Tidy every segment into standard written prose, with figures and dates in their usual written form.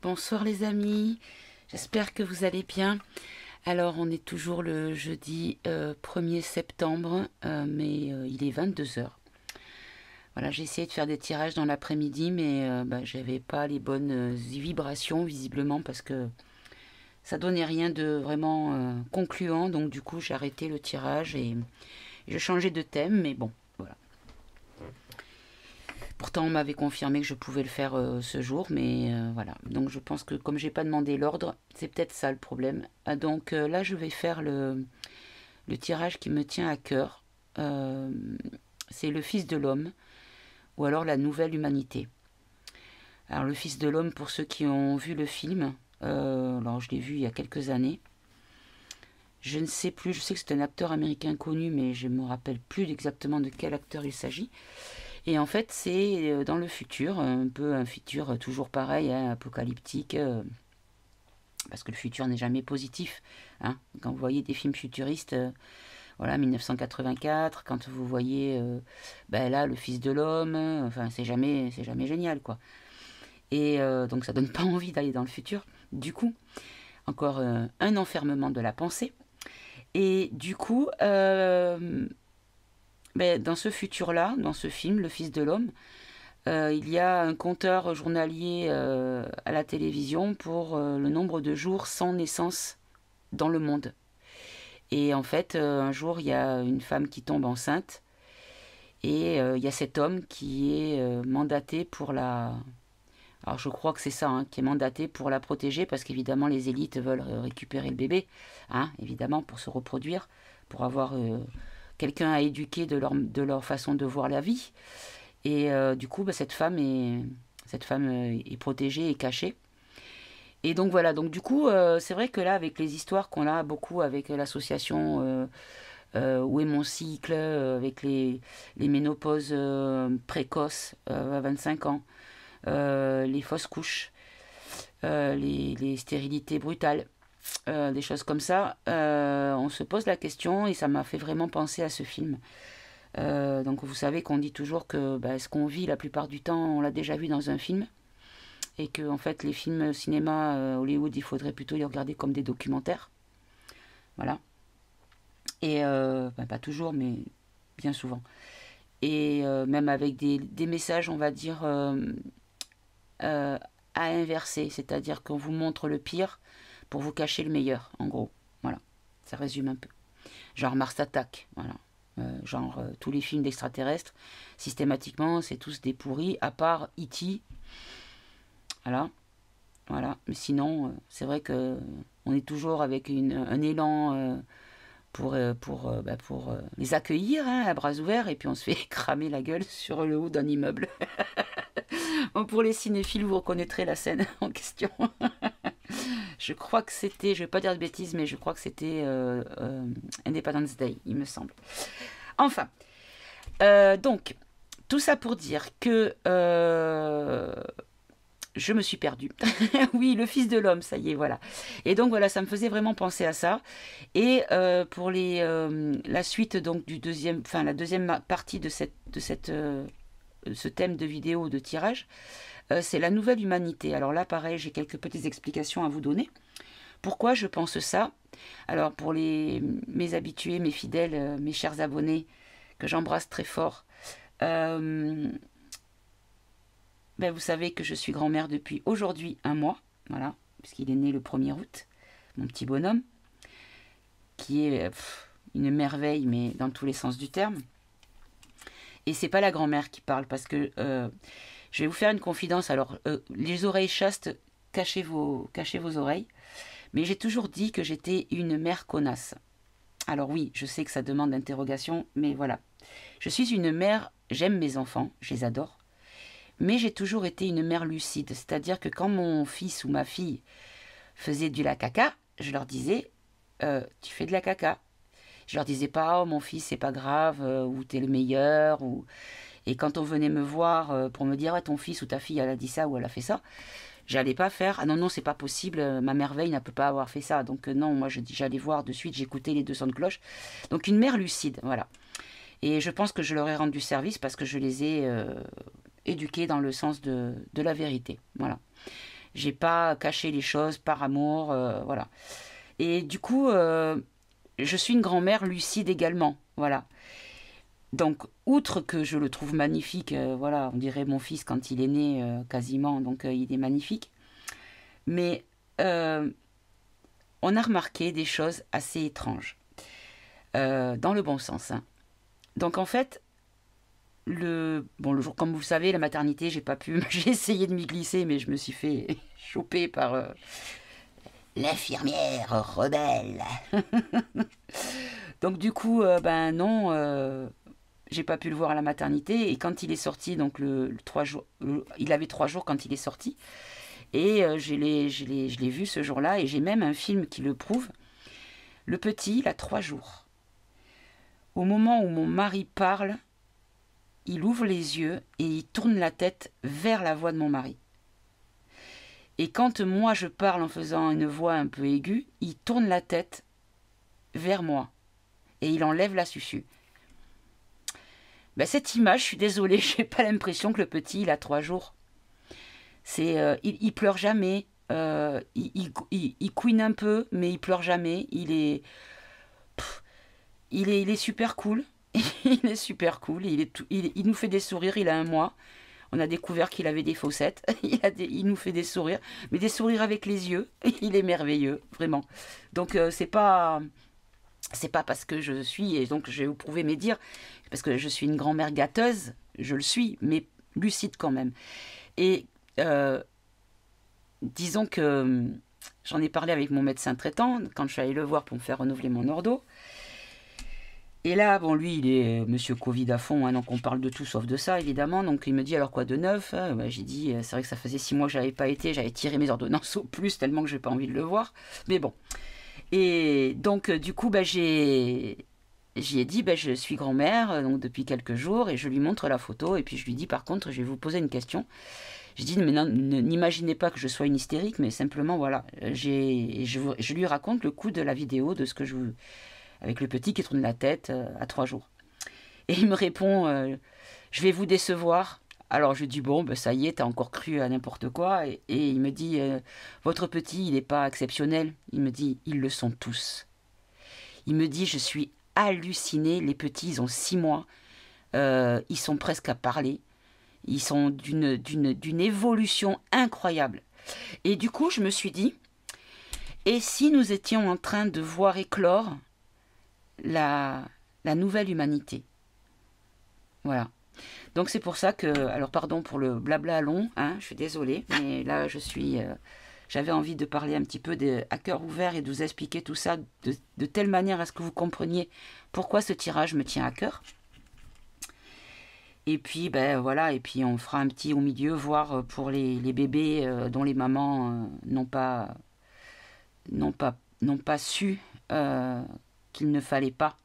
Bonsoir les amis, j'espère que vous allez bien. Alors on est toujours le jeudi 1er septembre, mais il est 22 heures. Voilà, j'ai essayé de faire des tirages dans l'après-midi, mais j'avais pas les bonnes vibrations visiblement parce que ça donnait rien de vraiment concluant. Donc du coup j'ai arrêté le tirage et je changeais de thème, mais bon, voilà. Pourtant, on m'avait confirmé que je pouvais le faire ce jour, mais voilà. Donc, je pense que comme j'ai pas demandé l'ordre, c'est peut-être ça le problème. Donc là, je vais faire le tirage qui me tient à cœur. C'est le Fils de l'homme, ou alors la nouvelle humanité. Alors, le Fils de l'homme, pour ceux qui ont vu le film, alors je l'ai vu il y a quelques années. Je ne sais plus, je sais que c'est un acteur américain connu, mais je ne me rappelle plus exactement de quel acteur il s'agit. Et en fait, c'est dans le futur, un peu un futur toujours pareil, hein, apocalyptique, parce que le futur n'est jamais positif. Hein. Quand vous voyez des films futuristes, voilà, 1984, quand vous voyez là, le Fils de l'homme, enfin, c'est jamais génial, quoi. Et donc, ça donne pas envie d'aller dans le futur. Du coup, encore un enfermement de la pensée. Et du coup, dans ce futur-là, dans ce film, Le Fils de l'homme, il y a un compteur journalier à la télévision pour le nombre de jours sans naissance dans le monde. Et en fait, un jour, il y a une femme qui tombe enceinte et il y a cet homme qui est mandaté pour la... Alors je crois que c'est ça, hein, qui est mandaté pour la protéger parce qu'évidemment les élites veulent récupérer le bébé, hein, évidemment pour se reproduire, pour avoir... quelqu'un à éduquer de leur façon de voir la vie. Et du coup, cette femme est protégée et cachée. Et donc voilà, donc du coup, c'est vrai que là, avec les histoires qu'on a beaucoup avec l'association Où est mon cycle, avec les ménopauses précoces à 25 ans, les fausses couches, les stérilités brutales, des choses comme ça, on se pose la question et ça m'a fait vraiment penser à ce film. Donc vous savez qu'on dit toujours que ce qu'on vit la plupart du temps, on l'a déjà vu dans un film et que en fait les films cinéma Hollywood, il faudrait plutôt les regarder comme des documentaires. Voilà. Et pas toujours, mais bien souvent. Et même avec des messages, on va dire, à inverser, c'est-à-dire qu'on vous montre le pire pour vous cacher le meilleur, en gros. Voilà, ça résume un peu. Genre Mars Attack, voilà. Tous les films d'extraterrestres, systématiquement, c'est tous des pourris, à part E.T. Voilà, voilà. Mais sinon, c'est vrai que on est toujours avec un élan pour les accueillir, hein, à bras ouverts, et puis on se fait cramer la gueule sur le haut d'un immeuble. Bon, pour les cinéphiles, vous reconnaîtrez la scène en question. Je crois que c'était, je ne vais pas dire de bêtises, mais je crois que c'était Independence Day, il me semble. Enfin, donc, tout ça pour dire que je me suis perdue. Oui, le Fils de l'homme, ça y est, voilà. Et donc voilà, ça me faisait vraiment penser à ça. Et pour la suite donc la deuxième partie de ce thème de vidéo de tirage, c'est la nouvelle humanité. Alors là, pareil, j'ai quelques petites explications à vous donner. Pourquoi je pense ça? Alors pour mes habitués, mes fidèles, mes chers abonnés, que j'embrasse très fort, vous savez que je suis grand-mère depuis aujourd'hui 1 mois, voilà, puisqu'il est né le 1er août, mon petit bonhomme, qui est une merveille, mais dans tous les sens du terme. Et c'est pas la grand-mère qui parle, parce que je vais vous faire une confidence. Alors, les oreilles chastes, cachez vos oreilles. Mais j'ai toujours dit que j'étais une mère connasse. Alors oui, je sais que ça demande d'interrogation, mais voilà. Je suis une mère, j'aime mes enfants, je les adore. Mais j'ai toujours été une mère lucide. C'est-à-dire que quand mon fils ou ma fille faisait du la caca, je leur disais, tu fais de la caca. Je leur disais pas, oh mon fils, c'est pas grave, ou t'es le meilleur, ou... Et quand on venait me voir pour me dire, ouais, ton fils ou ta fille, elle a dit ça ou elle a fait ça, j'allais pas faire, ah non, c'est pas possible, ma merveille ne peut pas avoir fait ça. Donc non, moi j'allais voir de suite, j'écoutais les 2 sons de cloche. Donc une mère lucide, voilà. Et je pense que je leur ai rendu service parce que je les ai éduqués dans le sens de la vérité. Voilà. J'ai pas caché les choses par amour, voilà. Et du coup, je suis une grand-mère lucide également, voilà. Donc, outre que je le trouve magnifique, voilà, on dirait mon fils quand il est né, quasiment, donc il est magnifique. Mais euh, on a remarqué des choses assez étranges, dans le bon sens, hein. Donc en fait, le jour, comme vous le savez, la maternité, j'ai pas pu, j'ai essayé de m'y glisser, mais je me suis fait choper par l'infirmière rebelle. Donc du coup, ben non, j'ai pas pu le voir à la maternité. Et quand il est sorti, donc le 3 jours, il avait 3 jours quand il est sorti. Et je l'ai vu ce jour-là. Et j'ai même un film qui le prouve. Le petit, il a 3 jours. Au moment où mon mari parle, il ouvre les yeux et il tourne la tête vers la voix de mon mari. Et quand moi je parle en faisant une voix un peu aiguë, il tourne la tête vers moi. Et il enlève la suçu. Ben, cette image, je suis désolée, j'ai pas l'impression que le petit, il a 3 jours. Il pleure jamais. Il couine un peu, mais il pleure jamais. Il est super cool. Il est super cool. Il nous fait des sourires. Il a un mois. On a découvert qu'il avait des fossettes. Il nous fait des sourires, mais des sourires avec les yeux. Il est merveilleux, vraiment. Donc c'est pas parce que je suis, et donc je vais vous prouver mes dires, parce que je suis une grand-mère gâteuse, je le suis, mais lucide quand même. Et euh, disons que j'en ai parlé avec mon médecin traitant quand je suis allée le voir pour me faire renouveler mon ordo. Et là, bon, lui, il est monsieur Covid à fond, hein, donc on parle de tout sauf de ça, évidemment. Donc il me dit, alors quoi de neuf, hein? J'ai dit, c'est vrai que ça faisait 6 mois que j'avais pas été, j'avais tiré mes ordonnances au plus, tellement que j'ai pas envie de le voir. Mais bon. Et donc, du coup, j'y ai dit, je suis grand-mère, donc depuis quelques jours, et je lui montre la photo, et puis je lui dis, par contre, je vais vous poser une question. Je dis, mais non, n'imaginez pas que je sois une hystérique, mais simplement, voilà, je lui raconte le coup de la vidéo, de ce que avec le petit qui tourne la tête à 3 jours. Et il me répond, je vais vous décevoir. Alors je dis, bon, ça y est, t'as encore cru à n'importe quoi. Et il me dit, votre petit, il n'est pas exceptionnel. Il me dit, ils le sont tous. Il me dit, je suis halluciné. Les petits, ils ont 6 mois. Ils sont presque à parler. Ils sont d'une évolution incroyable. Et du coup, je me suis dit, et si nous étions en train de voir éclore la nouvelle humanité? Voilà. Donc c'est pour ça que, alors pardon pour le blabla long, hein, je suis désolée, mais là j'avais envie de parler un petit peu à cœur ouvert et de vous expliquer tout ça de telle manière à ce que vous compreniez pourquoi ce tirage me tient à cœur. Et puis ben voilà, et puis on fera un petit au milieu, voir pour les bébés dont les mamans n'ont pas su qu'il ne fallait pas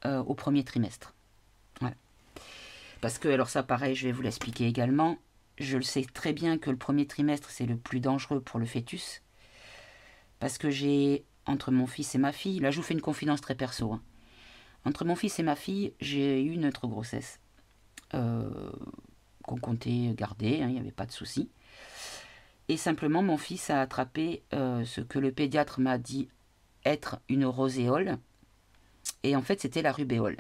au premier trimestre. Voilà. Parce que, alors ça pareil, je vais vous l'expliquer également, je le sais très bien que le premier trimestre, c'est le plus dangereux pour le fœtus. Parce que j'ai, entre mon fils et ma fille, là je vous fais une confidence très perso, hein. Entre mon fils et ma fille, j'ai eu une autre grossesse qu'on comptait garder, hein, il n'y avait pas de souci. Et simplement, mon fils a attrapé ce que le pédiatre m'a dit être une roséole. Et en fait, c'était la rubéole.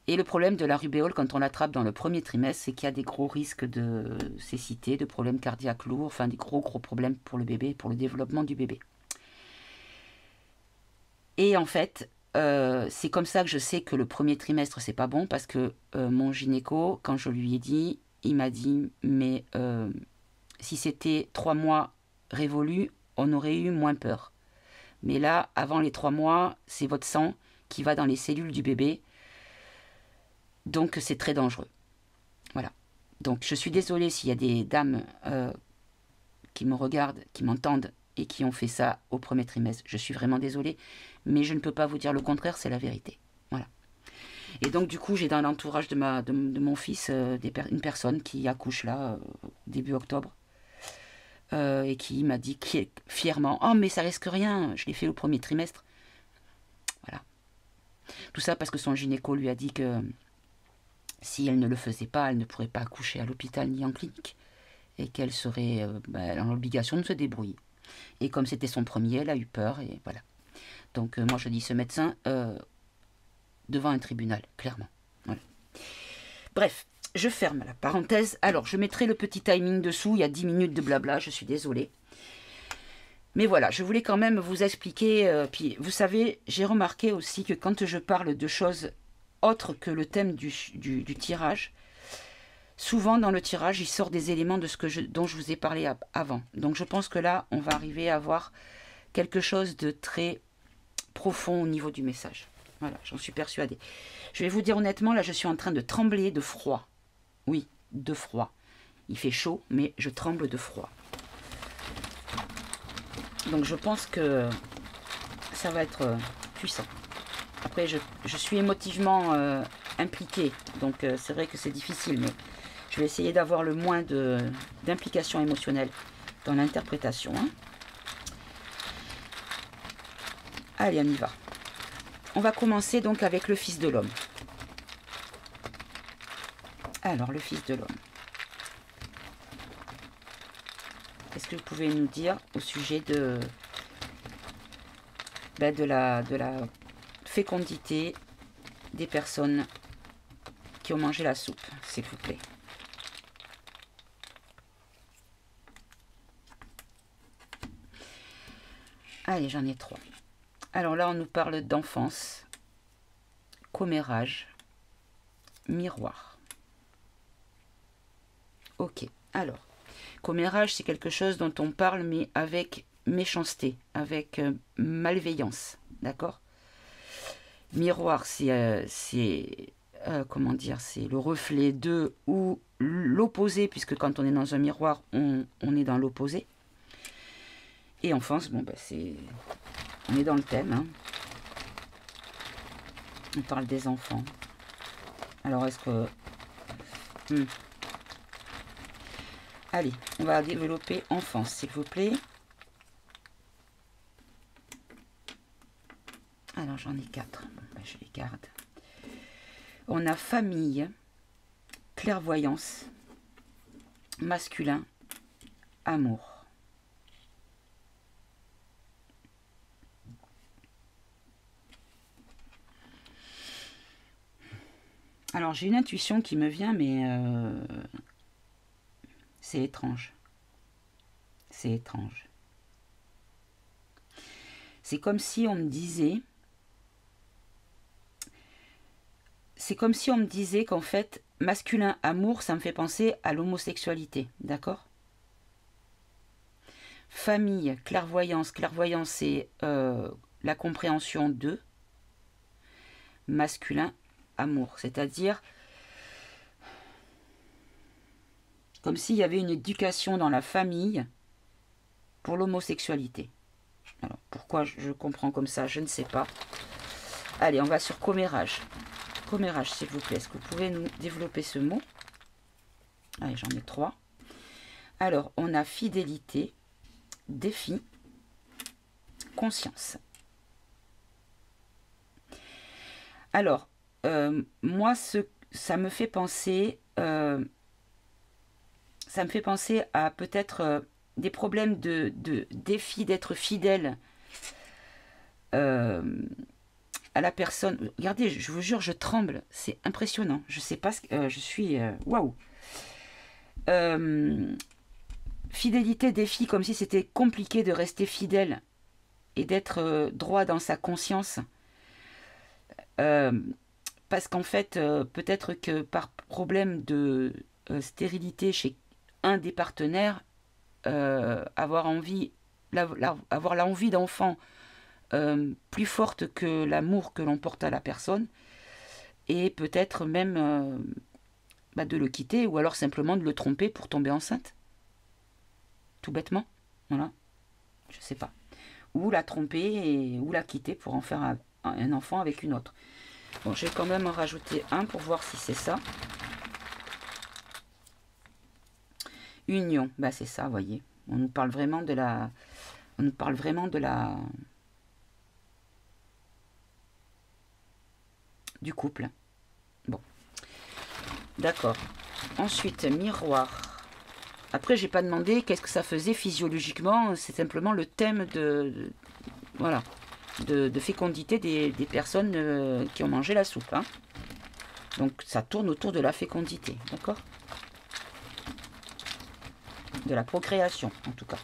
Et le problème de la rubéole, quand on l'attrape dans le premier trimestre, c'est qu'il y a des gros risques de cécité, de problèmes cardiaques lourds, enfin des gros problèmes pour le bébé, pour le développement du bébé. Et en fait, c'est comme ça que je sais que le premier trimestre, c'est pas bon, parce que mon gynéco, quand je lui ai dit, il m'a dit, mais si c'était 3 mois révolus, on aurait eu moins peur. Mais là, avant les 3 mois, c'est votre sang qui va dans les cellules du bébé. Donc c'est très dangereux. Voilà. Donc je suis désolée s'il y a des dames qui me regardent, qui m'entendent et qui ont fait ça au premier trimestre. Je suis vraiment désolée, mais je ne peux pas vous dire le contraire, c'est la vérité. Voilà. Et donc du coup, j'ai dans l'entourage de mon fils une personne qui accouche là, début octobre, et qui m'a dit fièrement, « Oh mais ça risque rien, je l'ai fait au premier trimestre. » Voilà. Tout ça parce que son gynéco lui a dit que si elle ne le faisait pas, elle ne pourrait pas accoucher à l'hôpital ni en clinique. et qu'elle serait dans l'obligation de se débrouiller. Et comme c'était son premier, elle a eu peur, et voilà. Donc moi je dis ce médecin devant un tribunal, clairement. Voilà. Bref, je ferme la parenthèse. Alors je mettrai le petit timing dessous, il y a 10 minutes de blabla, je suis désolée. Mais voilà, je voulais quand même vous expliquer. Puis vous savez, j'ai remarqué aussi que quand je parle de choses autres que le thème du tirage, souvent dans le tirage, il sort des éléments de dont je vous ai parlé avant. Donc je pense que là, on va arriver à avoir quelque chose de très profond au niveau du message. Voilà, j'en suis persuadée. Je vais vous dire honnêtement, là, je suis en train de trembler de froid. Oui, de froid. Il fait chaud, mais je tremble de froid. Donc je pense que ça va être puissant. Après, je suis émotivement impliquée, donc c'est vrai que c'est difficile, mais je vais essayer d'avoir le moins d'implication émotionnelle dans l'interprétation. Hein. Allez, on y va. On va commencer donc avec le Fils de l'homme. Alors, le Fils de l'homme. Qu'est-ce que vous pouvez nous dire au sujet de la fécondité des personnes qui ont mangé la soupe, s'il vous plaît? Allez, j'en ai 3. Alors là, on nous parle d'enfance, commérage, miroir. Ok, alors, commérage, c'est quelque chose dont on parle, mais avec méchanceté, avec malveillance, d'accord? Miroir, c'est comment dire, c'est le reflet de ou l'opposé, puisque quand on est dans un miroir, on est dans l'opposé. Et enfance, bon, on est dans le thème. Hein. On parle des enfants. Alors, est-ce que... Allez, on va développer enfance, s'il vous plaît. Alors, j'en ai 4. Bon, je les garde. On a famille, clairvoyance, masculin, amour. Alors, j'ai une intuition qui me vient, mais c'est étrange. C'est étrange. C'est comme si on me disait... C'est comme si on me disait qu'en fait, masculin, amour, ça me fait penser à l'homosexualité. D'accord? Famille, clairvoyance. Clairvoyance, c'est la compréhension de. Masculin, amour. C'est-à-dire... comme s'il y avait une éducation dans la famille pour l'homosexualité. Alors, pourquoi je comprends comme ça, je ne sais pas. Allez, on va sur commérage. Commérage, s'il vous plaît. Est-ce que vous pouvez nous développer ce mot? Allez, j'en ai 3. Alors, on a fidélité, défi, conscience. Alors, moi, ça me fait penser... ça me fait penser à peut-être des problèmes de défi d'être fidèle à la personne. Regardez, je vous jure, je tremble. C'est impressionnant. Je sais pas ce que... je suis... waouh. Fidélité, défi, comme si c'était compliqué de rester fidèle et d'être droit dans sa conscience. Parce qu'en fait, peut-être que par problème de stérilité chez un des partenaires, avoir l'envie d'enfant plus forte que l'amour que l'on porte à la personne, et peut-être même de le quitter, ou alors simplement de le tromper pour tomber enceinte. Tout bêtement. Voilà. Je sais pas. Ou la tromper, ou la quitter pour en faire un enfant avec une autre. Bon, je vais quand même en rajouter un pour voir si c'est ça. Union, c'est ça, vous voyez. On nous parle vraiment de la... On nous parle vraiment de la... du couple. Bon. D'accord. Ensuite, miroir. Après, j'ai pas demandé qu'est-ce que ça faisait physiologiquement. C'est simplement le thème voilà, de fécondité des personnes qui ont mangé la soupe. Hein. Donc, ça tourne autour de la fécondité, d'accord? De la procréation, en tout cas.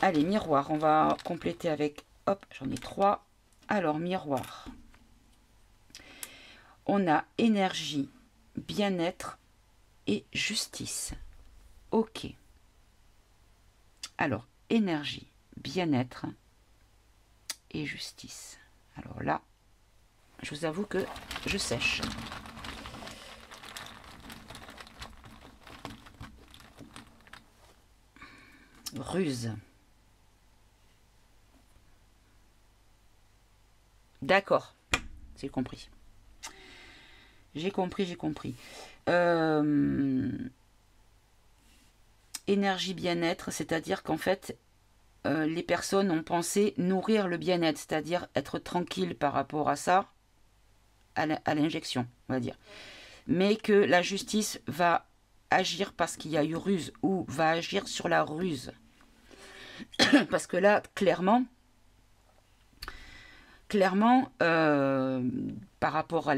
Allez, miroir, on va compléter avec... Hop, j'en ai 3. Alors, miroir. On a énergie, bien-être et justice. Ok. Alors, énergie, bien-être et justice. Alors là, je vous avoue que je sèche. Ruse. D'accord, j'ai compris. J'ai compris, j'ai compris. Énergie bien-être, c'est-à-dire qu'en fait, les personnes ont pensé nourrir le bien-être, c'est-à-dire être tranquille par rapport à ça, à l'injection, on va dire. Mais que la justice va agir parce qu'il y a eu ruse, ou va agir sur la ruse. Parce que là, clairement, par rapport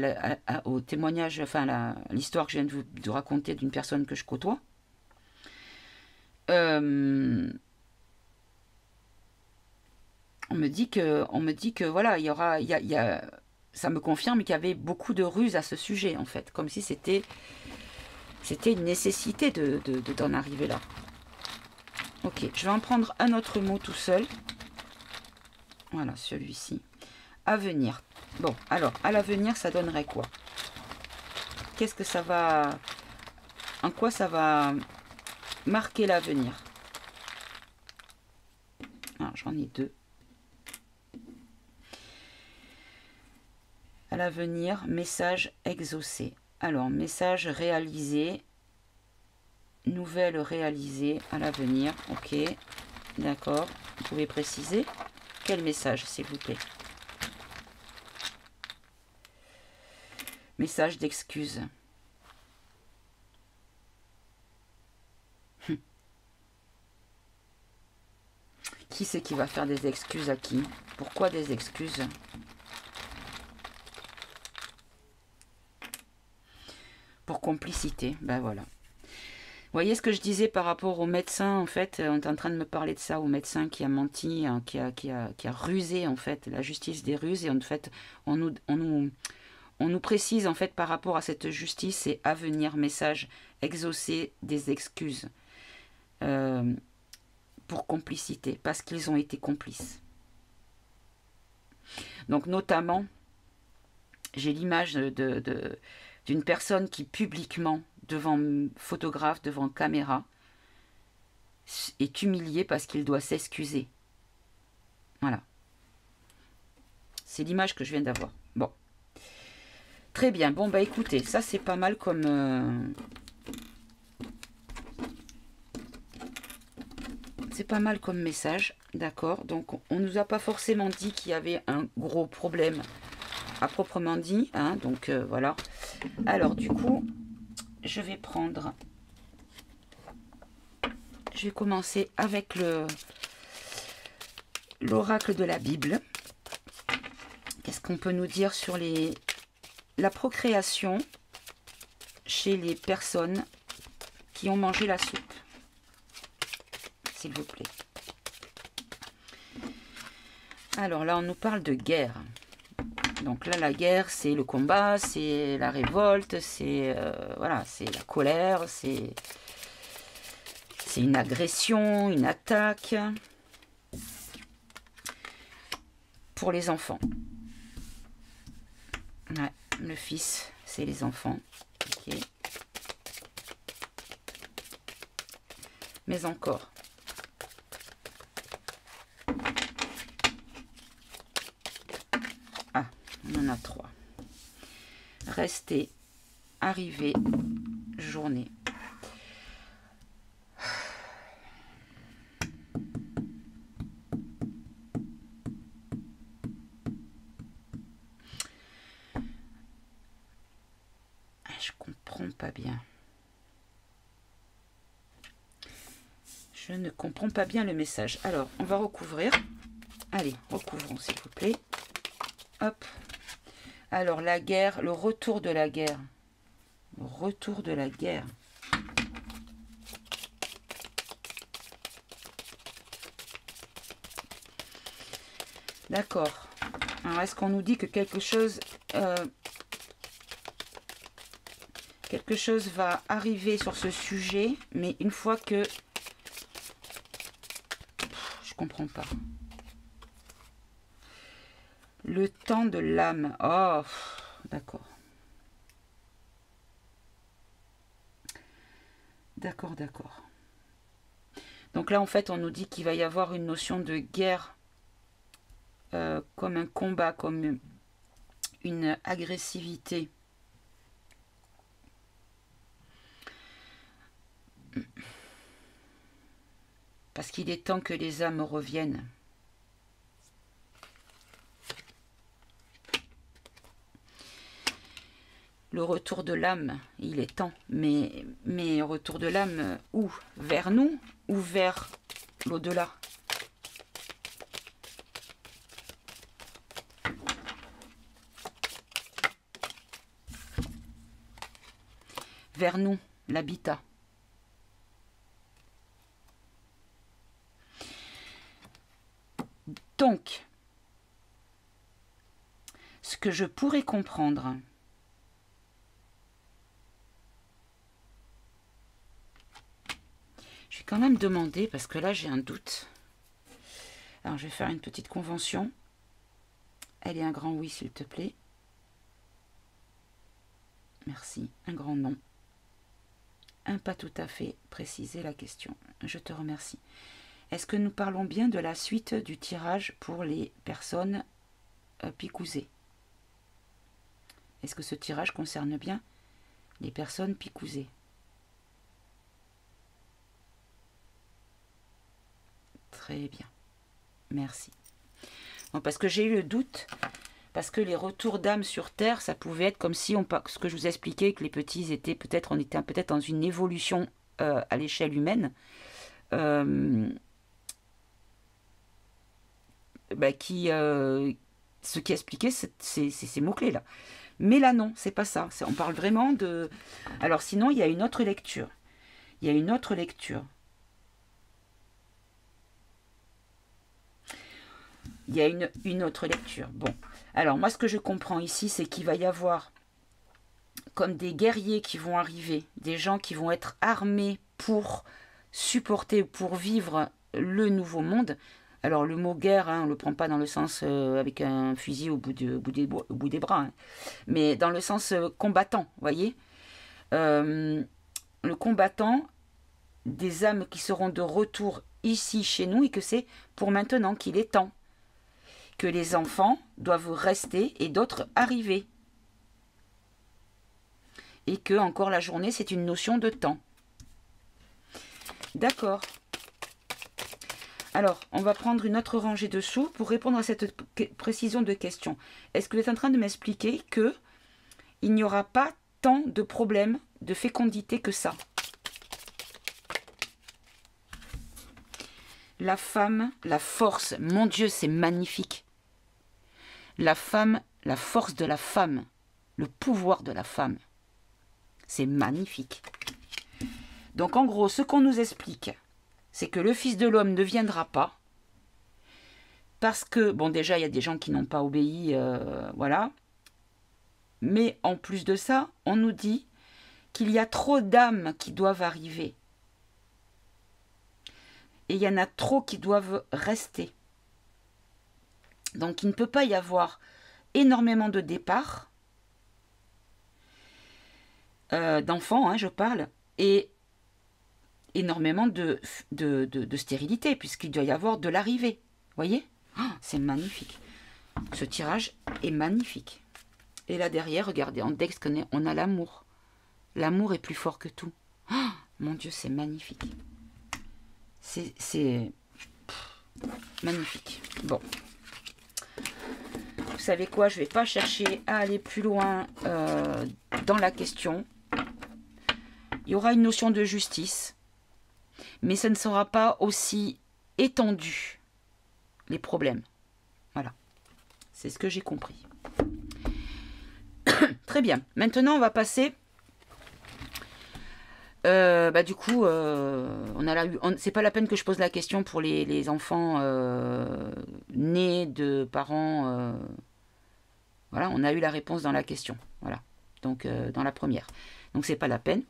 au témoignage, enfin l'histoire que je viens de vous raconter d'une personne que je côtoie, on me dit que voilà, ça me confirme qu'il y avait beaucoup de ruses à ce sujet en fait, comme si c'était une nécessité d'en arriver là. Ok, je vais en prendre un autre mot tout seul. Voilà, celui-ci. Avenir. Bon, alors, à l'avenir, ça donnerait quoi? Qu'est-ce que ça va... En quoi ça va marquer l'avenir? Alors, j'en ai 2. À l'avenir, message exaucé. Alors, message réalisé. Nouvelle réalisée à l'avenir. Ok, d'accord. Vous pouvez préciser quel message, s'il vous plaît? Message d'excuse. Qui c'est qui va faire des excuses à qui? Pourquoi des excuses? Pour complicité, ben voilà. Vous voyez ce que je disais par rapport au médecin, en fait, on est en train de me parler de ça, au médecin qui a menti, hein, qui a rusé, en fait, la justice des ruses, et en fait, on nous précise, en fait, par rapport à cette justice, c'est avenir, message, exaucer des excuses pour complicité, parce qu'ils ont été complices. Donc, notamment, j'ai l'image d'une personne qui, publiquement, devant photographe, devant caméra, est humiliée parce qu'il doit s'excuser. Voilà. C'est l'image que je viens d'avoir. Bon. Très bien. Bon, bah écoutez, ça c'est pas mal comme... C'est pas mal comme message. D'accord. Donc, on nous a pas forcément dit qu'il y avait un gros problème à proprement dit. Hein, donc, voilà. Alors, du coup, je vais prendre... Je vais commencer avec l'oracle de la Bible. Qu'est-ce qu'on peut nous dire sur la procréation chez les personnes qui ont mangé la soupe? S'il vous plaît. Alors là, on nous parle de guerre. Donc là, la guerre, c'est le combat, c'est la révolte, c'est voilà, c'est la colère, c'est une agression, une attaque pour les enfants. Ouais, le fils, c'est les enfants. Ok. Mais encore. Ah, on en a 3. Rester, arriver, journée. Je comprends pas bien. Je ne comprends pas bien le message. Alors, on va recouvrir. Allez, recouvrons s'il vous plaît. Hop. Alors, la guerre, le retour de la guerre. Le retour de la guerre. D'accord. Alors, est-ce qu'on nous dit que quelque chose va arriver sur ce sujet, mais une fois que... Je comprends pas. Le temps de l'âme. Oh, d'accord. D'accord, d'accord. Donc là, en fait, on nous dit qu'il va y avoir une notion de guerre comme un combat, comme une agressivité. Parce qu'il est temps que les âmes reviennent. Le retour de l'âme, il est temps. Mais retour de l'âme, où? Vers nous ou vers l'au-delà? Vers nous, l'habitat. Donc, ce que je pourrais comprendre, je vais quand même demander, parce que là j'ai un doute. Alors je vais faire une petite convention. Elle est un grand oui s'il te plaît. Merci, un grand non. Un pas tout à fait, préciser la question. Je te remercie. Est-ce que nous parlons bien de la suite du tirage pour les personnes picousées? Est-ce que ce tirage concerne bien les personnes picousées? Très bien. Merci. Bon, parce que j'ai eu le doute, parce que les retours d'âme sur Terre, ça pouvait être comme si, ce que je vous expliquais, que les petits étaient peut-être, on était peut-être dans une évolution à l'échelle humaine, ce qui expliquait ces mots-clés là. Mais là non, c'est pas ça. On parle vraiment de... Alors sinon, il y a une autre lecture. Il y a une autre lecture. Il y a une autre lecture. Bon, alors moi ce que je comprends ici, c'est qu'il va y avoir comme des guerriers qui vont arriver, des gens qui vont être armés pour supporter, pour vivre le nouveau monde. Alors le mot guerre, hein, on ne le prend pas dans le sens avec un fusil au bout des bras, hein, mais dans le sens combattant, vous voyez. Le combattant, des âmes qui seront de retour ici chez nous et que c'est pour maintenant qu'il est temps. Que les enfants doivent rester et d'autres arriver. Et que encore la journée, c'est une notion de temps. D'accord. Alors, on va prendre une autre rangée dessous pour répondre à cette précision de question. Est-ce que vous êtes en train de m'expliquer que il n'y aura pas tant de problèmes de fécondité que ça? La femme, la force, mon Dieu, c'est magnifique. La femme, la force de la femme, le pouvoir de la femme. C'est magnifique. Donc en gros, ce qu'on nous explique, c'est que le Fils de l'homme ne viendra pas. Parce que, bon déjà, il y a des gens qui n'ont pas obéi, voilà. Mais en plus de ça, on nous dit qu'il y a trop d'âmes qui doivent arriver. Et il y en a trop qui doivent rester. Donc il ne peut pas y avoir énormément de départs d'enfants, hein, je parle, et énormément de stérilité, puisqu'il doit y avoir de l'arrivée. Vous voyez? Oh, c'est magnifique. Ce tirage est magnifique. Et là derrière, regardez, en Dex, on a l'amour. L'amour est plus fort que tout. Oh, mon Dieu, c'est magnifique. C'est magnifique. Bon. Vous savez quoi, je ne vais pas chercher à aller plus loin dans la question. Il y aura une notion de justice. mais ça ne sera pas aussi étendu, les problèmes. Voilà, c'est ce que j'ai compris. Très bien, maintenant on va passer... du coup, c'est pas la peine que je pose la question pour les enfants nés de parents... voilà, on a eu la réponse dans la question. Voilà, donc dans la première. Donc c'est pas la peine.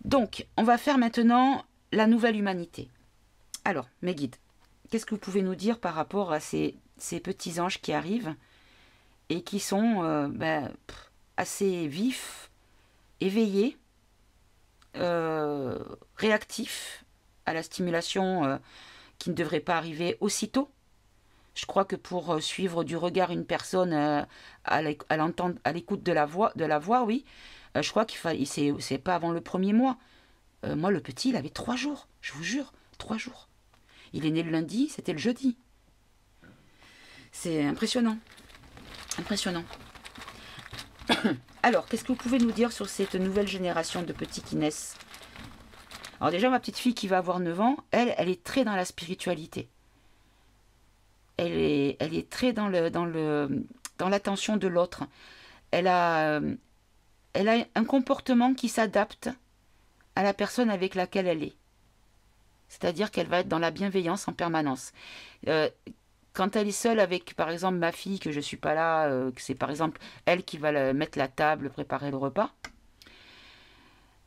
Donc, on va faire maintenant la nouvelle humanité. Alors, mes guides, qu'est-ce que vous pouvez nous dire par rapport à ces petits anges qui arrivent et qui sont assez vifs, éveillés, réactifs à la stimulation qui ne devrait pas arriver aussitôt? Je crois que pour suivre du regard une personne à l'écoute de la voix, oui, je crois c'est pas avant le premier mois. Moi, le petit, il avait 3 jours, je vous jure, 3 jours. Il est né le lundi, c'était le jeudi. C'est impressionnant. Impressionnant. Alors, qu'est-ce que vous pouvez nous dire sur cette nouvelle génération de petits qui naissent? Alors déjà, ma petite fille qui va avoir 9 ans, elle est très dans la spiritualité. Elle est très dans l'attention de l'autre. Elle a un comportement qui s'adapte à la personne avec laquelle elle est. C'est-à-dire qu'elle va être dans la bienveillance en permanence. Quand elle est seule avec, par exemple, ma fille, que je ne suis pas là, que c'est par exemple elle qui va mettre la table, préparer le repas,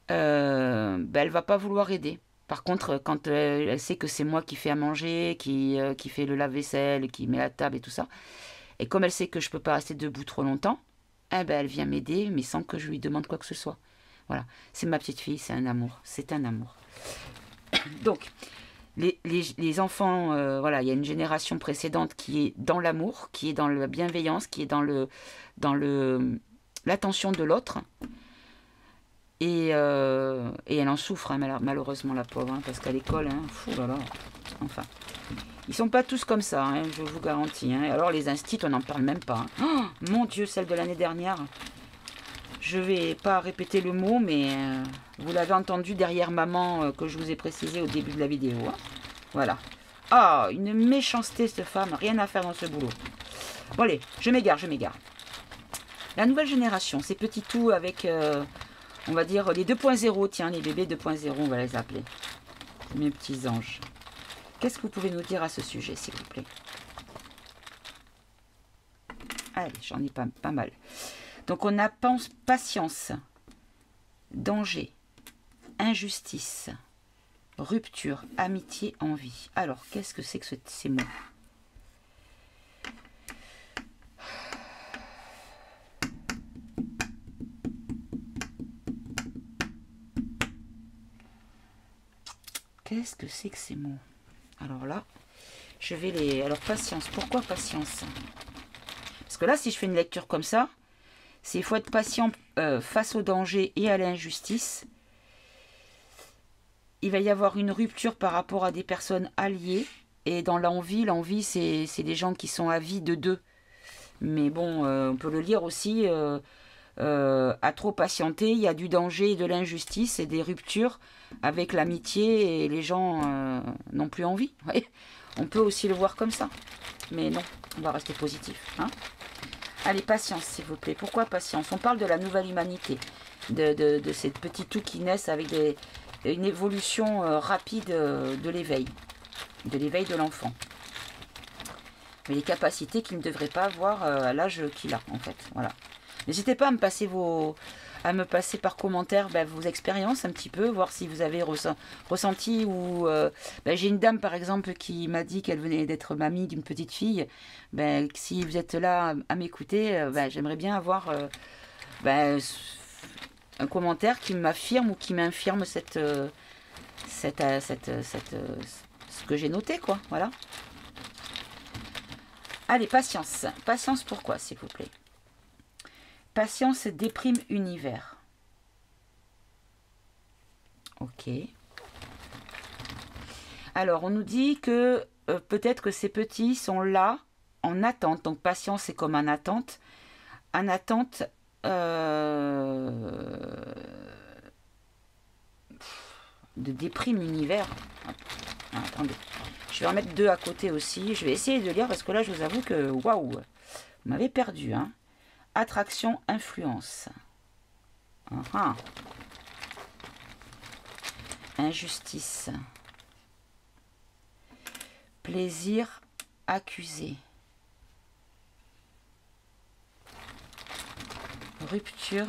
elle ne va pas vouloir aider. Par contre, quand elle sait que c'est moi qui fais à manger, qui fait le lave-vaisselle, qui met la table et tout ça, et comme elle sait que je ne peux pas rester debout trop longtemps, elle vient m'aider, mais sans que je lui demande quoi que ce soit. Voilà, c'est ma petite fille, c'est un amour, c'est un amour. Donc, les enfants, voilà, il y a une génération précédente qui est dans l'amour, qui est dans la bienveillance, qui est dans l'attention de l'autre. Et elle en souffre, hein, malheureusement, la pauvre, hein, parce qu'à l'école, hein, enfin, ils sont pas tous comme ça, hein, je vous garantis. Hein. Alors les instits, on n'en parle même pas. Hein. Oh, mon Dieu, celle de l'année dernière. Je vais pas répéter le mot, mais vous l'avez entendu derrière maman que je vous ai précisé au début de la vidéo. Hein. Voilà. Ah, une méchanceté cette femme, rien à faire dans ce boulot. Bon allez, je m'égare. La nouvelle génération, ces petits tout avec... on va dire les 2.0, tiens, les bébés 2.0, on va les appeler. Mes petits anges. Qu'est-ce que vous pouvez nous dire à ce sujet, s'il vous plaît? Allez, j'en ai pas mal. Donc, on a patience, danger, injustice, rupture, amitié, envie. Alors, qu'est-ce que c'est que ces mots? Qu'est-ce que c'est que ces mots? Alors là, je vais les... Alors, patience. Pourquoi patience? Parce que là, si je fais une lecture comme ça, c'est il faut être patient face au danger et à l'injustice. Il va y avoir une rupture par rapport à des personnes alliées. Et dans l'envie, c'est des gens qui sont avides d'eux. Mais bon, on peut le lire aussi... à trop patienter, il y a du danger et de l'injustice et des ruptures avec l'amitié et les gens n'ont plus envie. Ouais. On peut aussi le voir comme ça. Mais non, on va rester positif. Hein. Allez, patience, s'il vous plaît. Pourquoi patience? On parle de la nouvelle humanité, de ces petits tout qui naissent avec une évolution rapide de l'éveil de l'enfant. Mais les capacités qu'il ne devrait pas avoir à l'âge qu'il a, en fait. Voilà. N'hésitez pas à me passer par commentaire vos expériences un petit peu, voir si vous avez ressenti ou... j'ai une dame par exemple qui m'a dit qu'elle venait d'être mamie d'une petite fille. Si vous êtes là à m'écouter, j'aimerais bien avoir un commentaire qui m'affirme ou qui m'infirme ce que j'ai noté, quoi. Voilà. Allez, patience. Patience pourquoi, s'il vous plaît? Patience déprime univers. Ok. Alors, on nous dit que peut-être que ces petits sont là en attente. Donc, patience, c'est comme en attente. En attente... de déprime univers. Ah, attendez, je vais en mettre 2 à côté aussi. Je vais essayer de lire parce que là, je vous avoue que, waouh, vous m'avez perdu. Hein. Attraction, influence. Injustice. Plaisir, accusé. Rupture.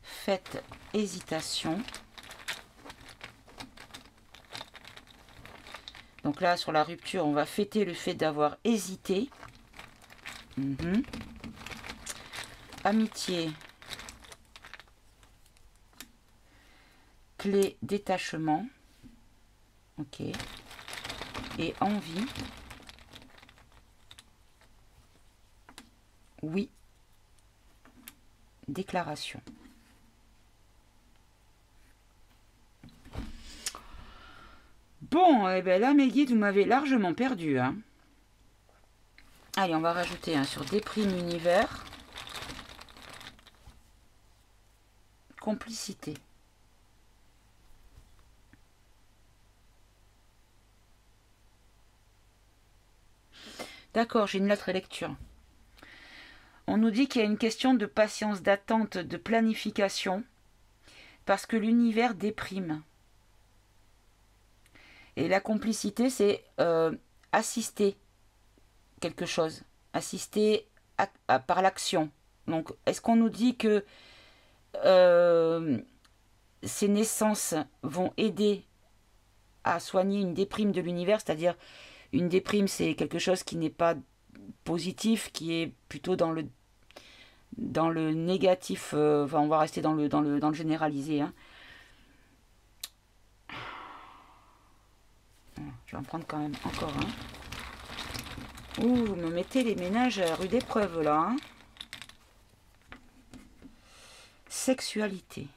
Faites hésitation. Donc là, sur la rupture, on va fêter le fait d'avoir hésité. Amitié. Clé détachement. Ok. Et envie. Oui. Déclaration. Bon, eh ben là, mes guides, vous m'avez largement perdu. Hein. Allez, on va rajouter un sur déprime univers. Complicité. D'accord, j'ai une lettre lecture. On nous dit qu'il y a une question de patience, d'attente, de planification, parce que l'univers déprime. Et la complicité, c'est assister quelque chose, assister par l'action. Donc, est-ce qu'on nous dit que ces naissances vont aider à soigner une déprime de l'univers, c'est-à-dire une déprime, c'est quelque chose qui n'est pas positif, qui est plutôt dans le négatif. Enfin, on va rester dans le généralisé. Hein. Je vais en prendre quand même encore un. Ouh, vous me mettez les ménages à rude épreuve là. Hein. Sexualité.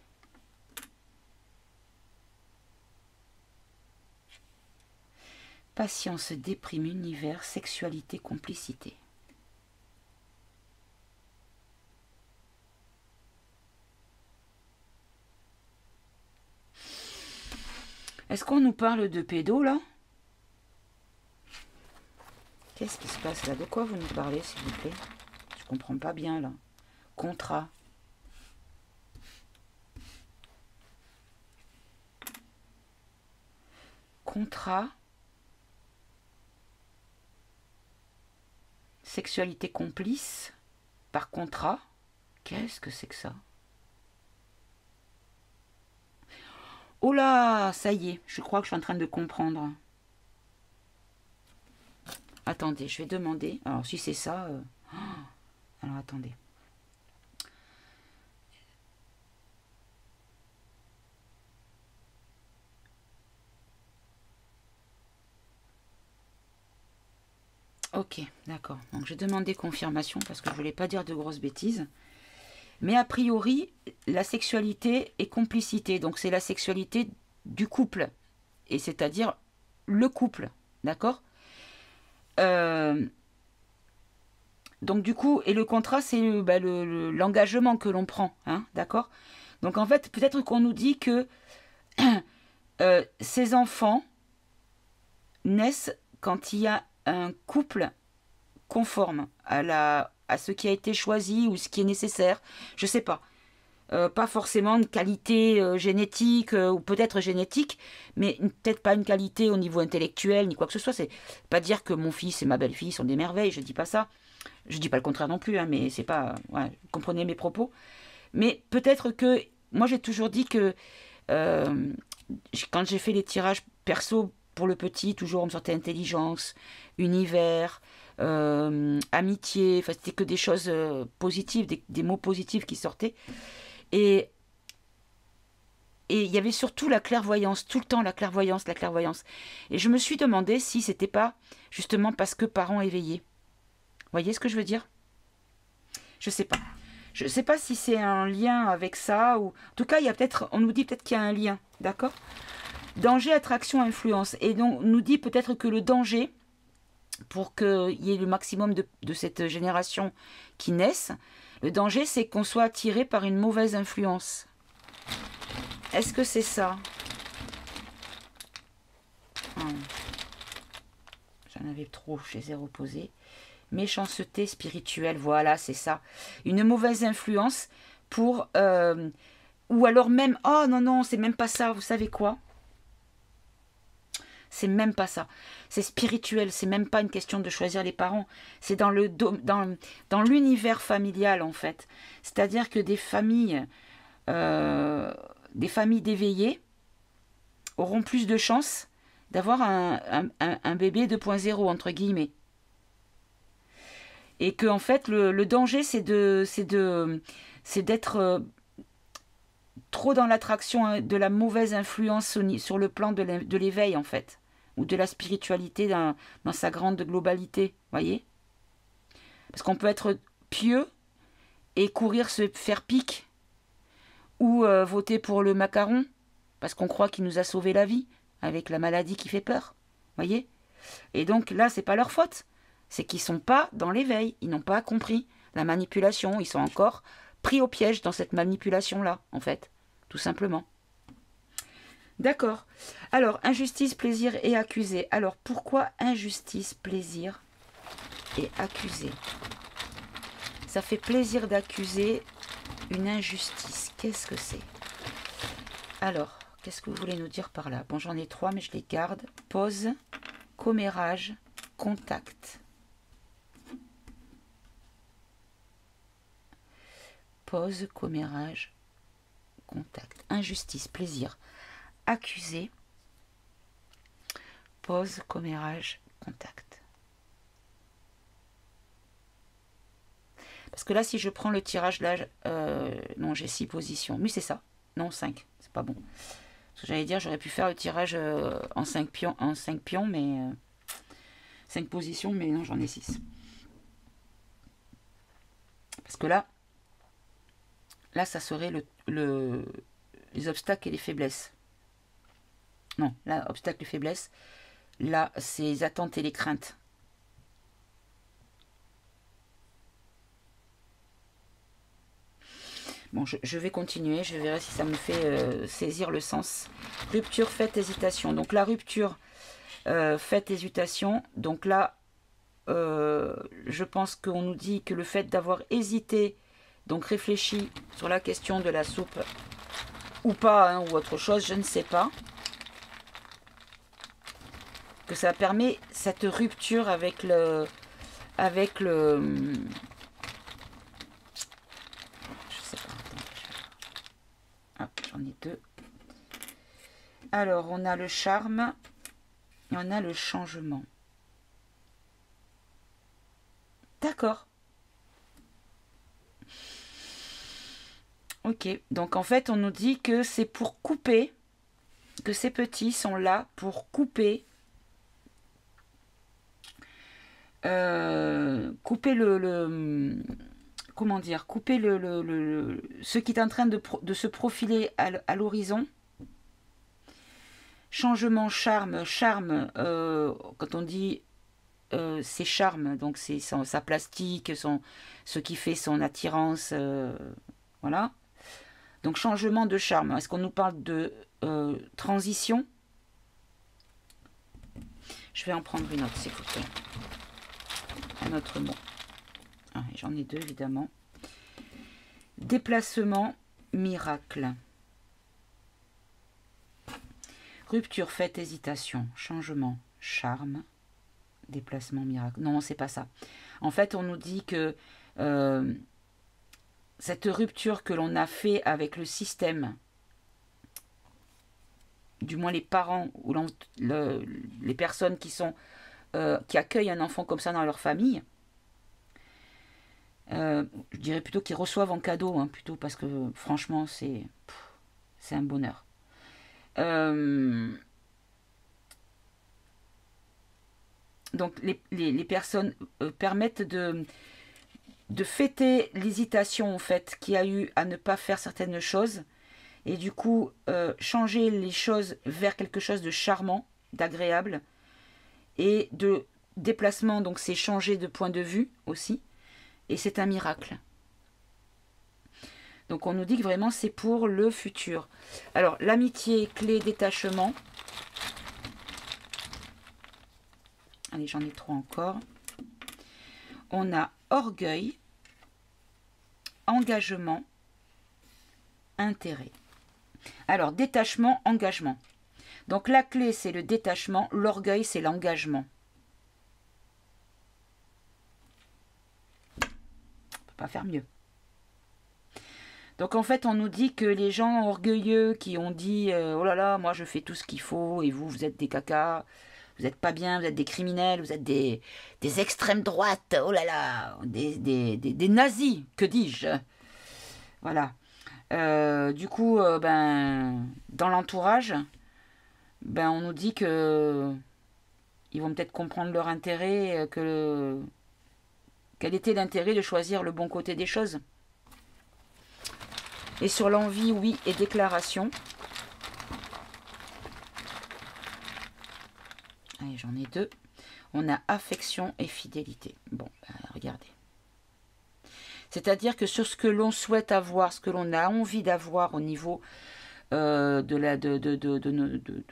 Patience, déprime, univers, sexualité, complicité. Est-ce qu'on nous parle de pédo là? Qu'est-ce qui se passe là? De quoi vous nous parlez, s'il vous plaît? Je comprends pas bien là. Contrat. Contrat. Sexualité complice par contrat. Qu'est-ce que c'est que ça? Oh là, ça y est, je crois que je suis en train de comprendre. Attendez, je vais demander. Alors, si c'est ça... Alors, attendez. Ok, d'accord. Donc, j'ai demandé confirmation parce que je ne voulais pas dire de grosses bêtises. Mais a priori, la sexualité est complicité. Donc, c'est la sexualité du couple. Et c'est-à-dire le couple. D'accord ? Donc du coup, et le contrat, c'est l'engagement que l'on prend, hein, d'accord? Donc en fait, peut-être qu'on nous dit que ces enfants naissent quand il y a un couple conforme à ce qui a été choisi ou ce qui est nécessaire, je sais pas. Pas forcément une qualité génétique ou peut-être génétique, mais peut-être pas une qualité au niveau intellectuel ni quoi que ce soit. C'est pas dire que mon fils et ma belle-fille sont des merveilles, je dis pas ça. Je dis pas le contraire non plus, hein, mais c'est pas... Ouais, vous comprenez mes propos. Mais peut-être que... Moi, j'ai toujours dit que... quand j'ai fait les tirages perso pour le petit, toujours on me sortait intelligence, univers, amitié. Enfin, c'était que des choses positives, des mots positifs qui sortaient. Et il y avait surtout la clairvoyance, tout le temps la clairvoyance. Et je me suis demandé si c'était pas justement parce que parents éveillés. Vous voyez ce que je veux dire? Je sais pas. Je sais pas si c'est un lien avec ça ou... En tout cas, il y a peut-être... On nous dit peut-être qu'il y a un lien, d'accord? Danger, attraction, influence. Et donc, on nous dit peut-être que le danger, pour qu'il y ait le maximum de cette génération qui naissent. Le danger, c'est qu'on soit attiré par une mauvaise influence. Est-ce que c'est ça? J'en avais trop, je les ai reposés. Méchanceté spirituelle, voilà, c'est ça. Une mauvaise influence pour... ou alors même... Oh non, non, c'est même pas ça, vous savez quoi? C'est même pas ça. C'est spirituel, c'est même pas une question de choisir les parents. C'est dans l'univers familial, en fait. C'est-à-dire que des familles d'éveillés auront plus de chances d'avoir un bébé 2.0, entre guillemets. Et que en fait le danger c'est d'être trop dans l'attraction de la mauvaise influence sur le plan de l'éveil, en fait, ou de la spiritualité dans sa grande globalité, voyez. Parce qu'on peut être pieux et courir se faire pique, ou voter pour le macaron parce qu'on croit qu'il nous a sauvé la vie avec la maladie qui fait peur, voyez. Et donc là c'est pas leur faute. C'est qu'ils ne sont pas dans l'éveil, ils n'ont pas compris la manipulation, ils sont encore pris au piège dans cette manipulation-là, en fait, tout simplement. D'accord. Alors, injustice, plaisir et accusé. Alors, pourquoi injustice, plaisir et accusé? Ça fait plaisir d'accuser une injustice. Qu'est-ce que c'est? Alors, qu'est-ce que vous voulez nous dire par là? Bon, j'en ai 3, mais je les garde. Pause, commérage, contact. Pause, commérage, contact. Injustice, plaisir, accusé. Pause, commérage, contact. Parce que là, si je prends le tirage, là, non, j'ai 6 positions. Mais c'est ça. Non, 5. C'est pas bon. Parce que j'allais dire, j'aurais pu faire le tirage en 5 pions, mais 5 positions, mais non, j'en ai 6. Parce que là, ça serait les obstacles et les faiblesses. Non, là, obstacles et faiblesses. Là, c'est les attentes et les craintes. Bon, je vais continuer. Je verrai si ça me fait saisir le sens. Rupture, fait, hésitation. Donc la rupture, fait, hésitation. Donc là, je pense qu'on nous dit que le fait d'avoir hésité, donc réfléchi sur la question de la soupe ou pas, hein, ou autre chose, je ne sais pas, que ça permet cette rupture avec le je sais pas, ah, j'en ai 2. Alors on a le charme et on a le changement. D'accord. Ok, donc en fait on nous dit que c'est pour couper, que ces petits sont là pour couper, couper comment dire, couper ce qui est en train de se profiler à l'horizon. Changement, charme, quand on dit c'est charme, donc c'est sa plastique, ce qui fait son attirance, voilà. Donc changement de charme. Est-ce qu'on nous parle de transition? Je vais en prendre une autre, s'il vous plaît. Un autre mot. Ah, j'en ai 2, évidemment. Déplacement, miracle. Rupture, fête, hésitation. Changement, charme. Déplacement, miracle. Non, c'est pas ça. En fait, on nous dit que cette rupture que l'on a fait avec le système, du moins les parents ou les personnes qui accueillent un enfant comme ça dans leur famille, je dirais plutôt qu'ils reçoivent en cadeau, hein, plutôt, parce que franchement c'est un bonheur. Donc les personnes permettent de fêter l'hésitation en fait qu'il y a eu à ne pas faire certaines choses, et du coup changer les choses vers quelque chose de charmant, d'agréable, et de déplacement, donc c'est changer de point de vue aussi. Et c'est un miracle. Donc on nous dit que vraiment c'est pour le futur. Alors l'amitié, clé, détachement. Allez, j'en ai 3 encore. On a orgueil, engagement, intérêt. Alors détachement, engagement. Donc la clé c'est le détachement, l'orgueil c'est l'engagement. On ne peut pas faire mieux. Donc en fait, on nous dit que les gens orgueilleux qui ont dit oh là là, moi je fais tout ce qu'il faut et vous, vous êtes des cacas, vous n'êtes pas bien, vous êtes des criminels, vous êtes des extrêmes droites, oh là là, des nazis, que dis-je. Voilà. Du coup, ben, dans l'entourage, ben, on nous dit que ils vont peut-être comprendre leur intérêt, quel était l'intérêt de choisir le bon côté des choses. Et sur l'envie, oui, et déclaration. Allez, j'en ai 2. On a affection et fidélité. Bon, regardez. C'est-à-dire que sur ce que l'on souhaite avoir, ce que l'on a envie d'avoir au niveau de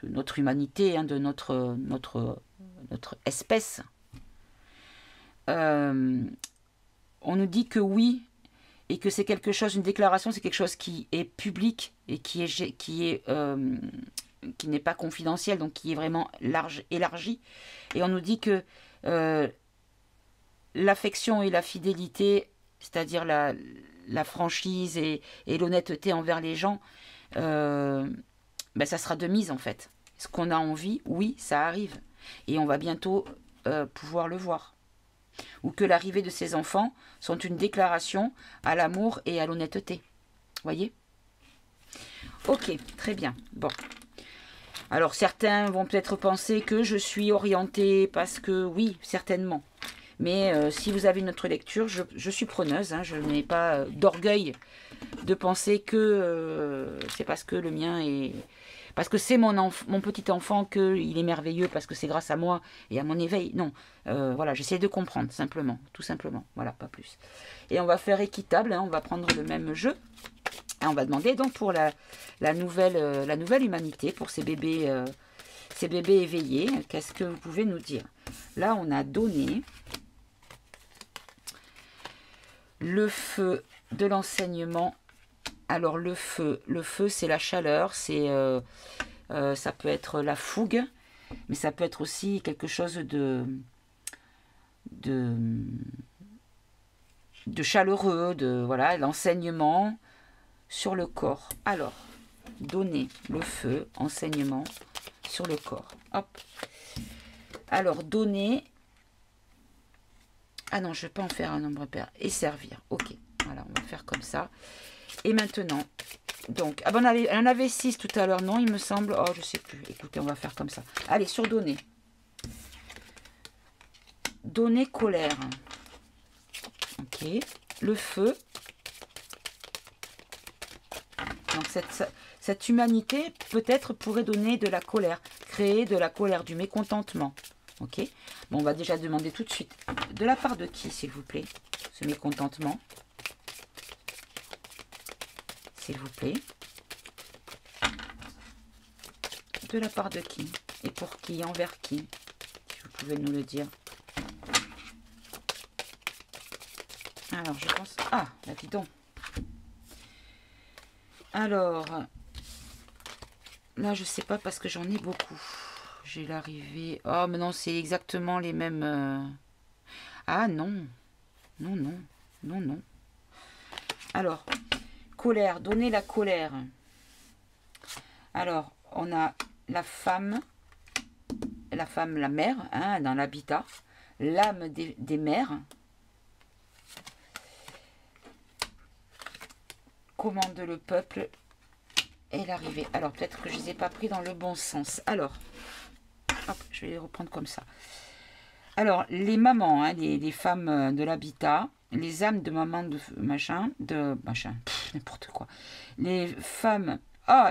notre humanité, hein, de notre espèce, on nous dit que oui, et que c'est quelque chose, une déclaration, c'est quelque chose qui est public et qui n'est pas confidentiel, donc qui est vraiment large, élargi. Et on nous dit que l'affection et la fidélité, c'est-à-dire la franchise et l'honnêteté envers les gens, ben ça sera de mise en fait. Ce qu'on a envie, oui, ça arrive. Et on va bientôt pouvoir le voir. Ou que l'arrivée de ses enfants sont une déclaration à l'amour et à l'honnêteté. Voyez? Ok, très bien. Bon. Alors certains vont peut-être penser que je suis orientée parce que oui, certainement. Mais si vous avez une autre lecture, je suis preneuse. Hein, je n'ai pas d'orgueil de penser que c'est parce que le mien est... Parce que c'est mon petit enfant qu'il est merveilleux, parce que c'est grâce à moi et à mon éveil. Non, voilà, j'essaie de comprendre, simplement, tout simplement. Voilà, pas plus. Et on va faire équitable, hein, on va prendre le même jeu. Et on va demander donc pour la nouvelle humanité, pour ces bébés éveillés, qu'est-ce que vous pouvez nous dire? Là, on a donné le feu de l'enseignement. Alors le feu c'est la chaleur, ça peut être la fougue, mais ça peut être aussi quelque chose de chaleureux, voilà, l'enseignement sur le corps. Alors, donner le feu, enseignement sur le corps. Hop. Alors, donner... Ah non, je ne vais pas en faire un nombre pair. Et servir. Ok, voilà, on va faire comme ça. Et maintenant, donc, ah ben on en avait 6 tout à l'heure, non, il me semble. Oh, je sais plus. Écoutez, on va faire comme ça. Allez, sur donner. Donner colère. Ok. Le feu. Donc, cette humanité, peut-être, pourrait donner de la colère. Créer de la colère, du mécontentement. Ok. Bon, on va déjà demander tout de suite. De la part de qui, s'il vous plaît, ce mécontentement? S'il vous plaît. De la part de qui? Et pour qui? Envers qui? Si vous pouvez nous le dire. Alors, je pense... Ah, là, dis donc. Alors, là, je sais pas parce que j'en ai beaucoup. J'ai l'arrivée... Oh, mais non, c'est exactement les mêmes... Ah, non. Non, non. Non, non. Alors... Colère, donner la colère. Alors, on a la femme, la mère, hein, dans l'habitat, l'âme des mères, commande le peuple et l'arrivée. Alors, peut-être que je ne les ai pas pris dans le bon sens. Alors, hop, je vais les reprendre comme ça. Alors, les mamans, hein, les femmes de l'habitat, les âmes de maman de machin, n'importe quoi. Les femmes,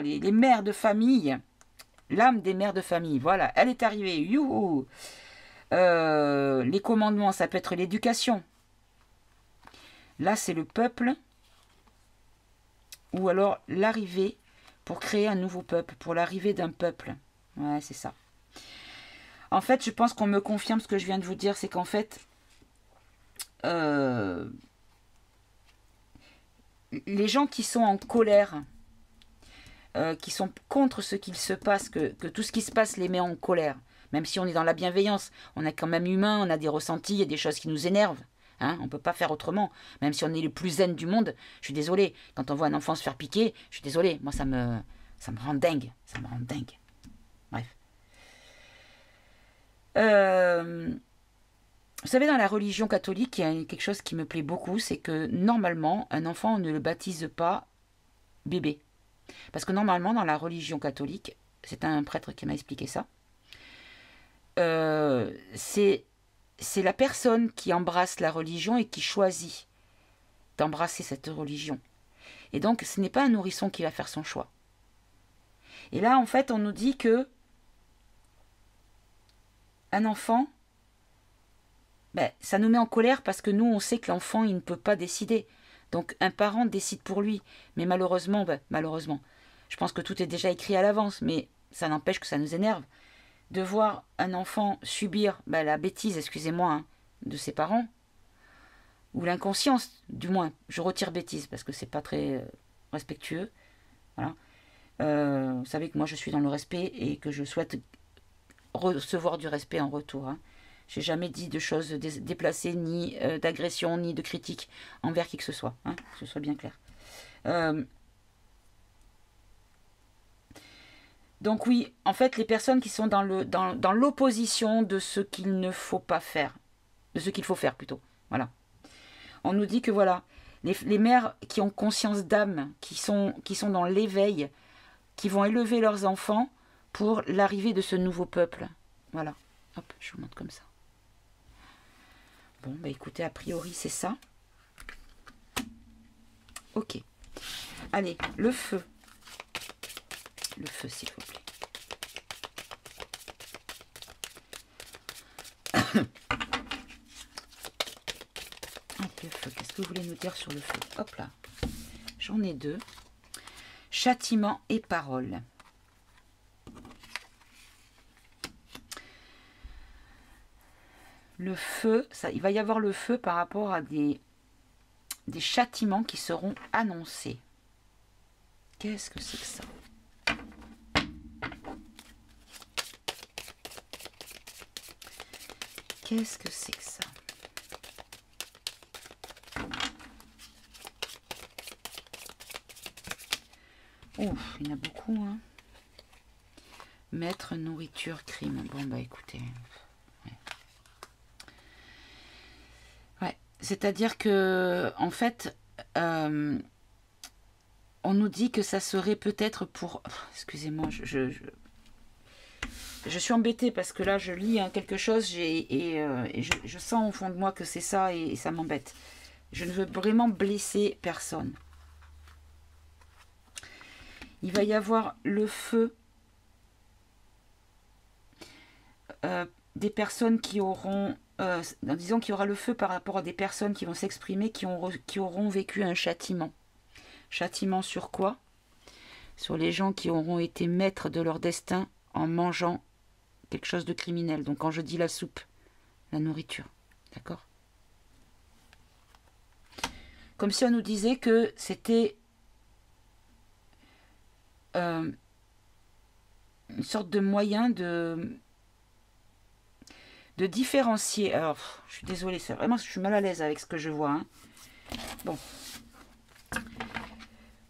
les mères de famille, l'âme des mères de famille, voilà, elle est arrivée, youhou. Les commandements, ça peut être l'éducation. Là, c'est le peuple. Ou alors l'arrivée pour créer un nouveau peuple, pour l'arrivée d'un peuple. Ouais, c'est ça. En fait, je pense qu'on me confirme ce que je viens de vous dire, c'est qu'en fait, les gens qui sont en colère, qui sont contre ce qu'il se passe, que tout ce qui se passe les met en colère, même si on est dans la bienveillance, on est quand même humain, on a des ressentis, il y a des choses qui nous énervent. Hein, on ne peut pas faire autrement, même si on est le plus zen du monde. Je suis désolée, quand on voit un enfant se faire piquer, je suis désolée, moi ça me rend dingue, ça me rend dingue. Bref. Vous savez, dans la religion catholique, il y a quelque chose qui me plaît beaucoup, c'est que normalement, un enfant, on ne le baptise pas bébé. Parce que normalement, dans la religion catholique, c'est un prêtre qui m'a expliqué ça, c'est la personne qui embrasse la religion et qui choisit d'embrasser cette religion. Et donc, ce n'est pas un nourrisson qui va faire son choix. Et là, en fait, on nous dit que un enfant, ça nous met en colère parce que nous, on sait que l'enfant, il ne peut pas décider. Donc, un parent décide pour lui. Mais malheureusement, malheureusement, je pense que tout est déjà écrit à l'avance, mais ça n'empêche que ça nous énerve. De voir un enfant subir la bêtise, excusez-moi, hein, de ses parents, ou l'inconscience, du moins, je retire bêtise parce que c'est pas très respectueux. Voilà. Vous savez que moi je suis dans le respect et que je souhaite recevoir du respect en retour. Hein. J'ai jamais dit de choses déplacées, ni d'agression, ni de critique envers qui que ce soit. Hein, que ce soit bien clair. Donc oui, en fait, les personnes qui sont dans l'opposition de ce qu'il ne faut pas faire, de ce qu'il faut faire plutôt. Voilà. On nous dit que voilà, les mères qui ont conscience d'âme, qui sont dans l'éveil, qui vont élever leurs enfants pour l'arrivée de ce nouveau peuple. Voilà. Hop, je vous montre comme ça. Bon, écoutez, a priori, c'est ça. Ok. Allez, le feu. Le feu, s'il vous plaît. Le feu, qu'est-ce que vous voulez nous dire sur le feu? Hop là. J'en ai deux. Châtiment et parole. Le feu, il va y avoir le feu par rapport à des châtiments qui seront annoncés. Qu'est-ce que c'est que ça? Qu'est-ce que c'est que ça? Ouf, il y en a beaucoup, hein. Maître, nourriture, crime. Bon, écoutez. Ouais. C'est-à-dire que, en fait, on nous dit que ça serait peut-être pour... Excusez-moi, je suis embêtée parce que là, je lis quelque chose et je sens au fond de moi que c'est ça et ça m'embête. Je ne veux vraiment blesser personne. Il va y avoir le feu des personnes qui auront... disons qu'il y aura le feu par rapport à des personnes qui vont s'exprimer, qui auront vécu un châtiment. Châtiment sur quoi? Sur les gens qui auront été maîtres de leur destin en mangeant quelque chose de criminel. Donc quand je dis la soupe, la nourriture. D'accord? Comme si on nous disait que c'était une sorte de moyen de différencier. Alors, je suis désolée, c'est vraiment, je suis mal à l'aise avec ce que je vois. Hein. Bon.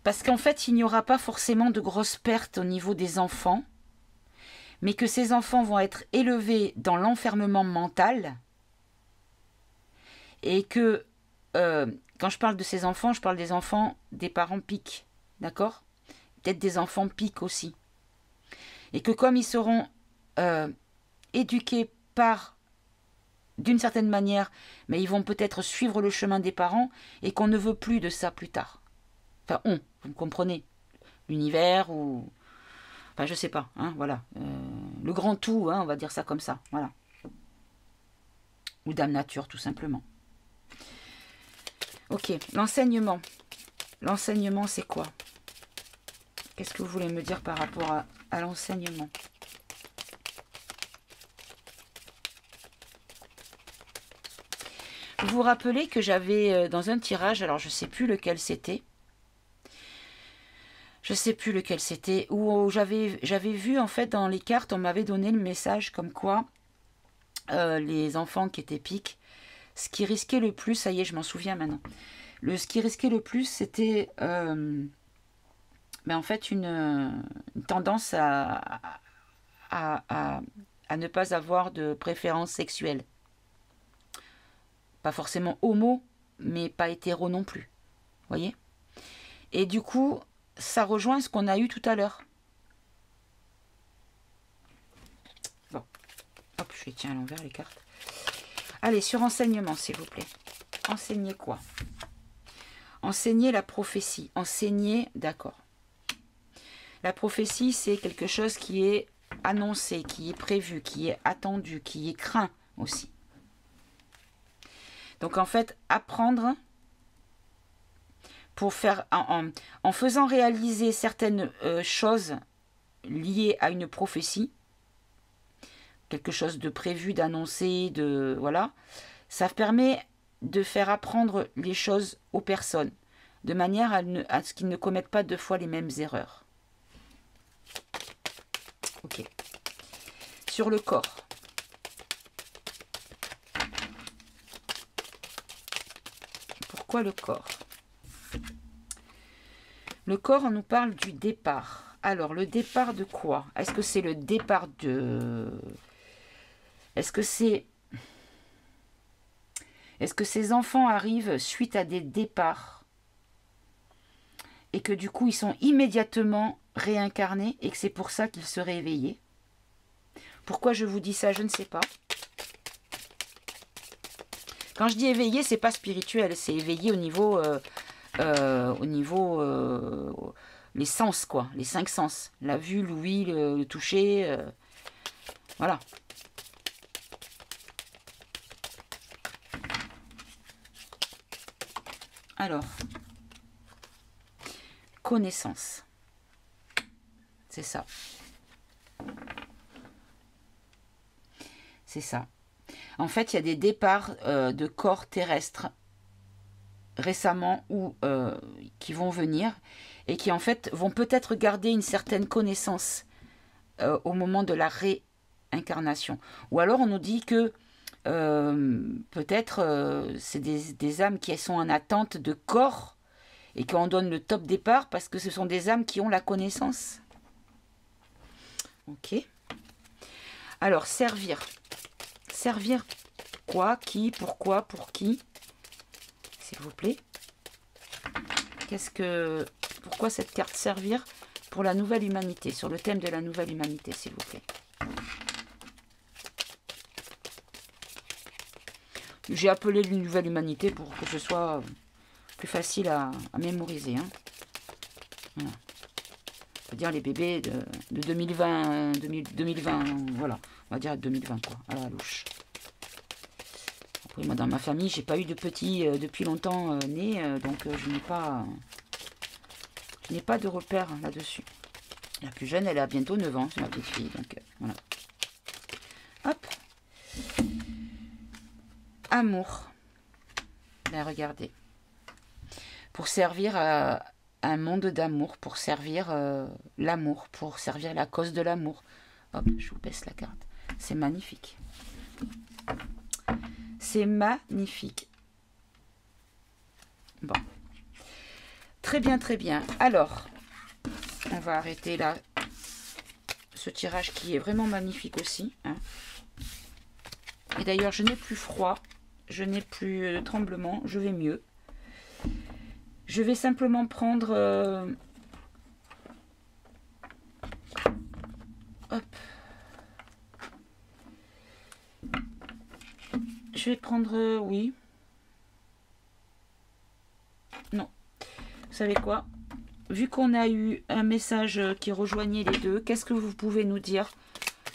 Parce qu'en fait, il n'y aura pas forcément de grosses pertes au niveau des enfants, mais que ces enfants vont être élevés dans l'enfermement mental, et que, quand je parle de ces enfants, je parle des enfants des parents piques, d'accord? Peut-être des enfants piques aussi. Et que comme ils seront éduqués d'une certaine manière, mais ils vont peut-être suivre le chemin des parents, et qu'on ne veut plus de ça plus tard. Enfin, vous me comprenez, l'univers ou... Enfin, je sais pas, hein, voilà. Le grand tout, hein, on va dire ça comme ça, voilà. Ou Dame Nature, tout simplement. Ok, l'enseignement. L'enseignement, c'est quoi? Qu'est-ce que vous voulez me dire par rapport à l'enseignement? Vous vous rappelez que j'avais dans un tirage, alors je ne sais plus lequel c'était, où j'avais vu en fait dans les cartes, on m'avait donné le message comme quoi les enfants qui étaient piques, ce qui risquait le plus, ça y est, je m'en souviens maintenant, ce qui risquait le plus, c'était en fait une tendance à ne pas avoir de préférence sexuelle. Pas forcément homo, mais pas hétéro non plus. Vous voyez? Et du coup, ça rejoint ce qu'on a eu tout à l'heure. Bon. Hop, je les tiens à l'envers, les cartes. Allez, sur enseignement, s'il vous plaît. Enseigner quoi? Enseigner la prophétie. Enseigner, d'accord. La prophétie, c'est quelque chose qui est annoncé, qui est prévu, qui est attendu, qui est craint aussi. Donc en fait, apprendre pour faire, en faisant réaliser certaines choses liées à une prophétie, quelque chose de prévu, d'annoncé, de voilà, ça permet de faire apprendre les choses aux personnes, de manière à ce qu'ils ne commettent pas deux fois les mêmes erreurs. Ok. Sur le corps. Pourquoi le corps? Le corps, on nous parle du départ. Alors, le départ de quoi? Est-ce que c'est le départ de... Est-ce que ces enfants arrivent suite à des départs et que du coup, ils sont immédiatement réincarnés et que c'est pour ça qu'ils se réveillaient? Pourquoi je vous dis ça? Je ne sais pas. Quand je dis éveillé, c'est pas spirituel, c'est éveillé au niveau, les sens, quoi, les 5 sens. La vue, l'ouïe, le toucher, voilà. Alors, connaissance. C'est ça. C'est ça. En fait, il y a des départs de corps terrestres récemment ou qui vont venir et qui en fait vont peut-être garder une certaine connaissance au moment de la réincarnation. Ou alors on nous dit que peut-être c'est des âmes qui sont en attente de corps et qu'on donne le top départ parce que ce sont des âmes qui ont la connaissance. Ok. Alors, servir. Servir quoi? Qui? Pourquoi? Pour qui? S'il vous plaît. Pourquoi cette carte servir pour la nouvelle humanité? Sur le thème de la nouvelle humanité, s'il vous plaît. J'ai appelé une nouvelle humanité pour que ce soit plus facile à mémoriser. Hein. Voilà. On va dire les bébés de 2020, 2020, voilà. On va dire 2020, quoi, à la louche. Après, moi, dans ma famille, j'ai pas eu de petits depuis longtemps nés, donc je n'ai pas de repère là-dessus. La plus jeune, elle a bientôt 9 ans, c'est ma petite fille, donc voilà. Hop. Amour. Ben, regardez. Pour servir à un monde d'amour, pour servir l'amour, pour servir la cause de l'amour. Hop, je vous baisse la carte. C'est magnifique. C'est magnifique. Bon. Très bien, très bien. Alors, on va arrêter là ce tirage qui est vraiment magnifique aussi. Hein. Et d'ailleurs, je n'ai plus froid. Je n'ai plus de tremblement. Je vais mieux. Je vais simplement prendre... hop. Je vais prendre... oui. Non. Vous savez quoi? Vu qu'on a eu un message qui rejoignait les deux, qu'est-ce que vous pouvez nous dire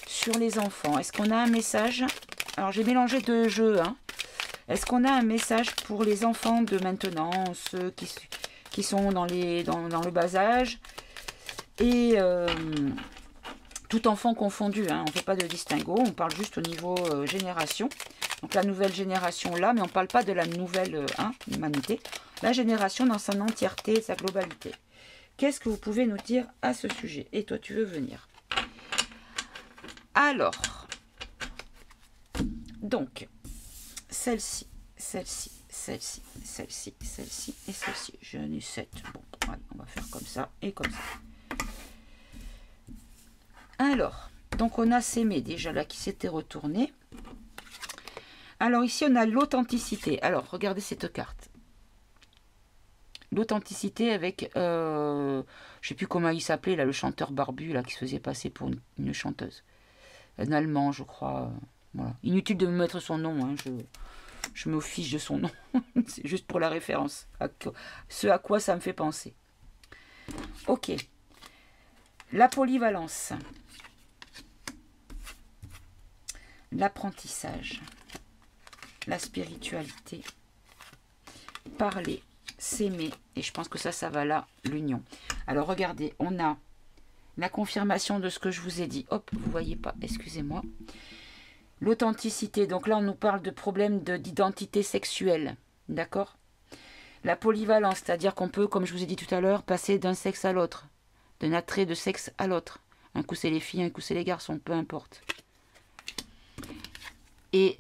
sur les enfants? Est-ce qu'on a un message Alors j'ai mélangé deux jeux. Hein. Est-ce qu'on a un message pour les enfants de maintenant, ceux qui sont dans le bas âge et tout enfant confondu, hein, on ne fait pas de distinguo, on parle juste au niveau génération. Donc la nouvelle génération là, mais on ne parle pas de la nouvelle humanité. La génération dans son entièreté, sa globalité. Qu'est-ce que vous pouvez nous dire à ce sujet? Et toi, tu veux venir? Alors, donc, celle-ci, celle-ci, celle-ci, celle-ci, celle-ci et celle-ci. J'en ai 7. Bon, allez, on va faire comme ça et comme ça. Alors, donc on a S'aimer déjà là qui s'était retourné. Alors ici, on a l'authenticité. Alors, regardez cette carte. L'authenticité avec, je ne sais plus comment il s'appelait, là, le chanteur barbu là, qui se faisait passer pour une chanteuse. Un Allemand, je crois. Voilà. Inutile de me mettre son nom, hein, je me fiche de son nom. C'est juste pour la référence. Ce à quoi ça me fait penser. Ok. La polyvalence. L'apprentissage. La spiritualité. Parler. S'aimer. Et je pense que ça va là, l'union. Alors, regardez, on a la confirmation de ce que je vous ai dit. Hop, vous voyez pas, excusez-moi. L'authenticité. Donc là, on nous parle de problèmes d'identité sexuelle. D'accord? La polyvalence, c'est-à-dire qu'on peut, comme je vous ai dit tout à l'heure, passer d'un sexe à l'autre. D'un attrait de sexe à l'autre. Un coup, c'est les filles, un coup, c'est les garçons, peu importe. Et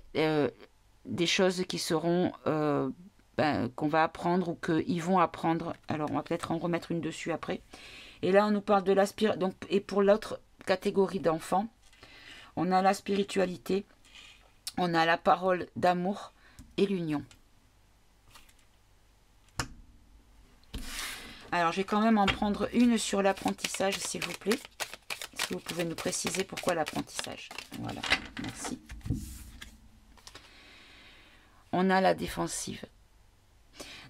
des choses qui seront... qu'on va apprendre ou qu'ils vont apprendre. Alors, on va peut-être en remettre une dessus après. Et là, on nous parle de la spiritualité. Et pour l'autre catégorie d'enfants, on a la spiritualité, on a la parole d'amour et l'union. Alors, je vais quand même en prendre une sur l'apprentissage, s'il vous plaît. Si vous pouvez nous préciser pourquoi l'apprentissage. Voilà, merci. On a la défensive.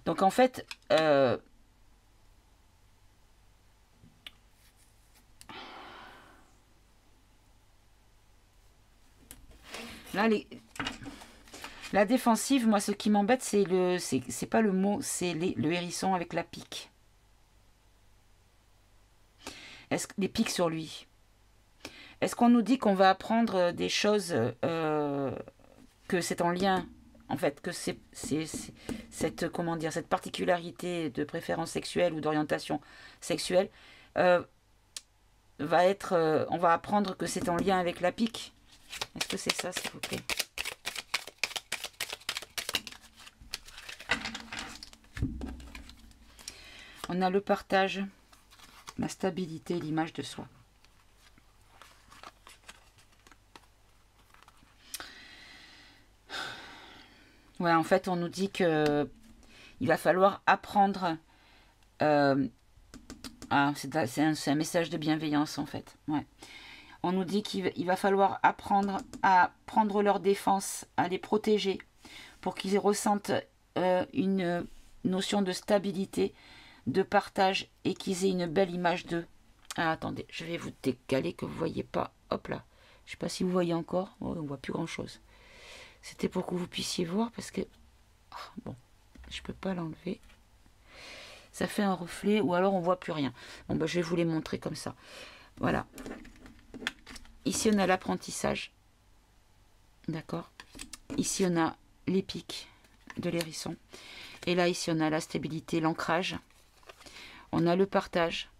Donc, en fait, là, la défensive, moi, ce qui m'embête, c'est pas le mot, c'est le hérisson avec la pique. Est-ce que les piques sur lui? Est-ce qu'on nous dit qu'on va apprendre des choses, que c'est en lien, en fait, que cette, comment dire, cette particularité de préférence sexuelle ou d'orientation sexuelle va être, on va apprendre que c'est en lien avec la pique? Est-ce que c'est ça, s'il vous plaît? On a le partage, la stabilité, l'image de soi. Ouais, en fait, on nous dit que il va falloir apprendre. C'est un message de bienveillance, en fait. Ouais. On nous dit qu'il va falloir apprendre à prendre leur défense, à les protéger, pour qu'ils ressentent une notion de stabilité, de partage, et qu'ils aient une belle image d'eux. Ah, attendez, je vais vous décaler que vous ne voyez pas. Hop là. Je ne sais pas si vous voyez encore. Oh, on ne voit plus grand-chose. C'était pour que vous puissiez voir, parce que... Oh, bon, je ne peux pas l'enlever. Ça fait un reflet, ou alors on ne voit plus rien. Bon, ben, je vais vous les montrer comme ça. Voilà. Ici, on a l'apprentissage. D'accord. Ici, on a les pics de l'hérisson. Et là, ici, on a la stabilité, l'ancrage. On a le partage.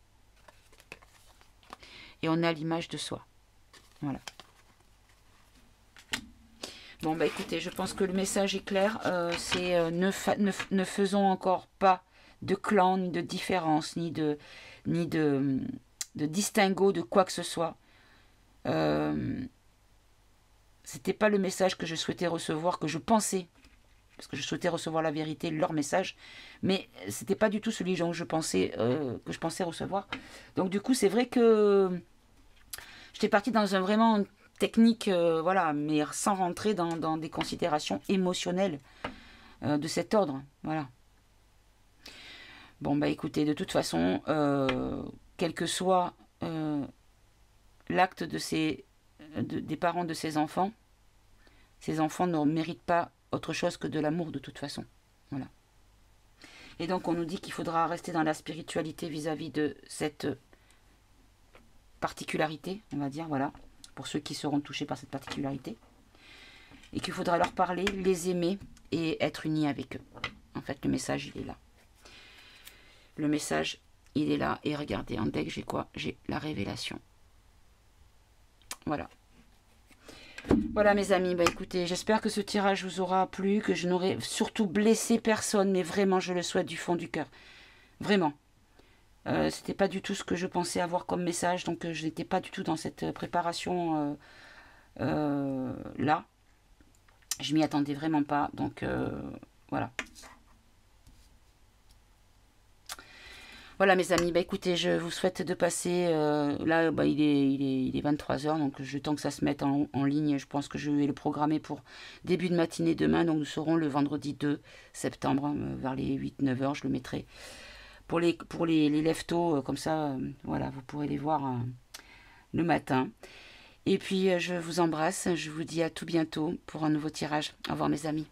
Et on a l'image de soi. Voilà. Bon, bah écoutez, je pense que le message est clair. C'est ne faisons encore pas de clan, ni de différence, ni de distinguo de quoi que ce soit. C'était pas le message que je souhaitais recevoir, que je pensais, parce que je souhaitais recevoir la vérité, leur message, mais c'était pas du tout celui que je pensais recevoir. Donc du coup, c'est vrai que j'étais partie dans un vraiment technique, voilà, mais sans rentrer dans des considérations émotionnelles de cet ordre, voilà. Bon, bah écoutez, de toute façon, quel que soit l'acte des parents de ces enfants, Ces enfants ne méritent pas autre chose que de l'amour de toute façon. Voilà. Et donc on nous dit qu'il faudra rester dans la spiritualité vis-à-vis de cette particularité, on va dire, voilà, pour ceux qui seront touchés par cette particularité. Et qu'il faudra leur parler, les aimer et être unis avec eux. En fait, le message, il est là. Le message, il est là. Et regardez, en deck, j'ai quoi? J'ai la révélation. Voilà. Voilà mes amis, bah écoutez, j'espère que ce tirage vous aura plu, que je n'aurai surtout blessé personne, mais vraiment je le souhaite du fond du cœur. Vraiment. C'était pas du tout ce que je pensais avoir comme message, donc je n'étais pas du tout dans cette préparation là. Je m'y attendais vraiment pas, donc voilà. Voilà mes amis, bah écoutez, je vous souhaite de passer, là bah, il est 23h, donc le temps que ça se mette en ligne, je pense que je vais le programmer pour début de matinée demain, donc nous serons le vendredi 2 septembre, vers les 8-9h, je le mettrai. Pour les lève-tôt, comme ça, voilà, vous pourrez les voir le matin. Et puis je vous embrasse, je vous dis à tout bientôt pour un nouveau tirage. Au revoir mes amis.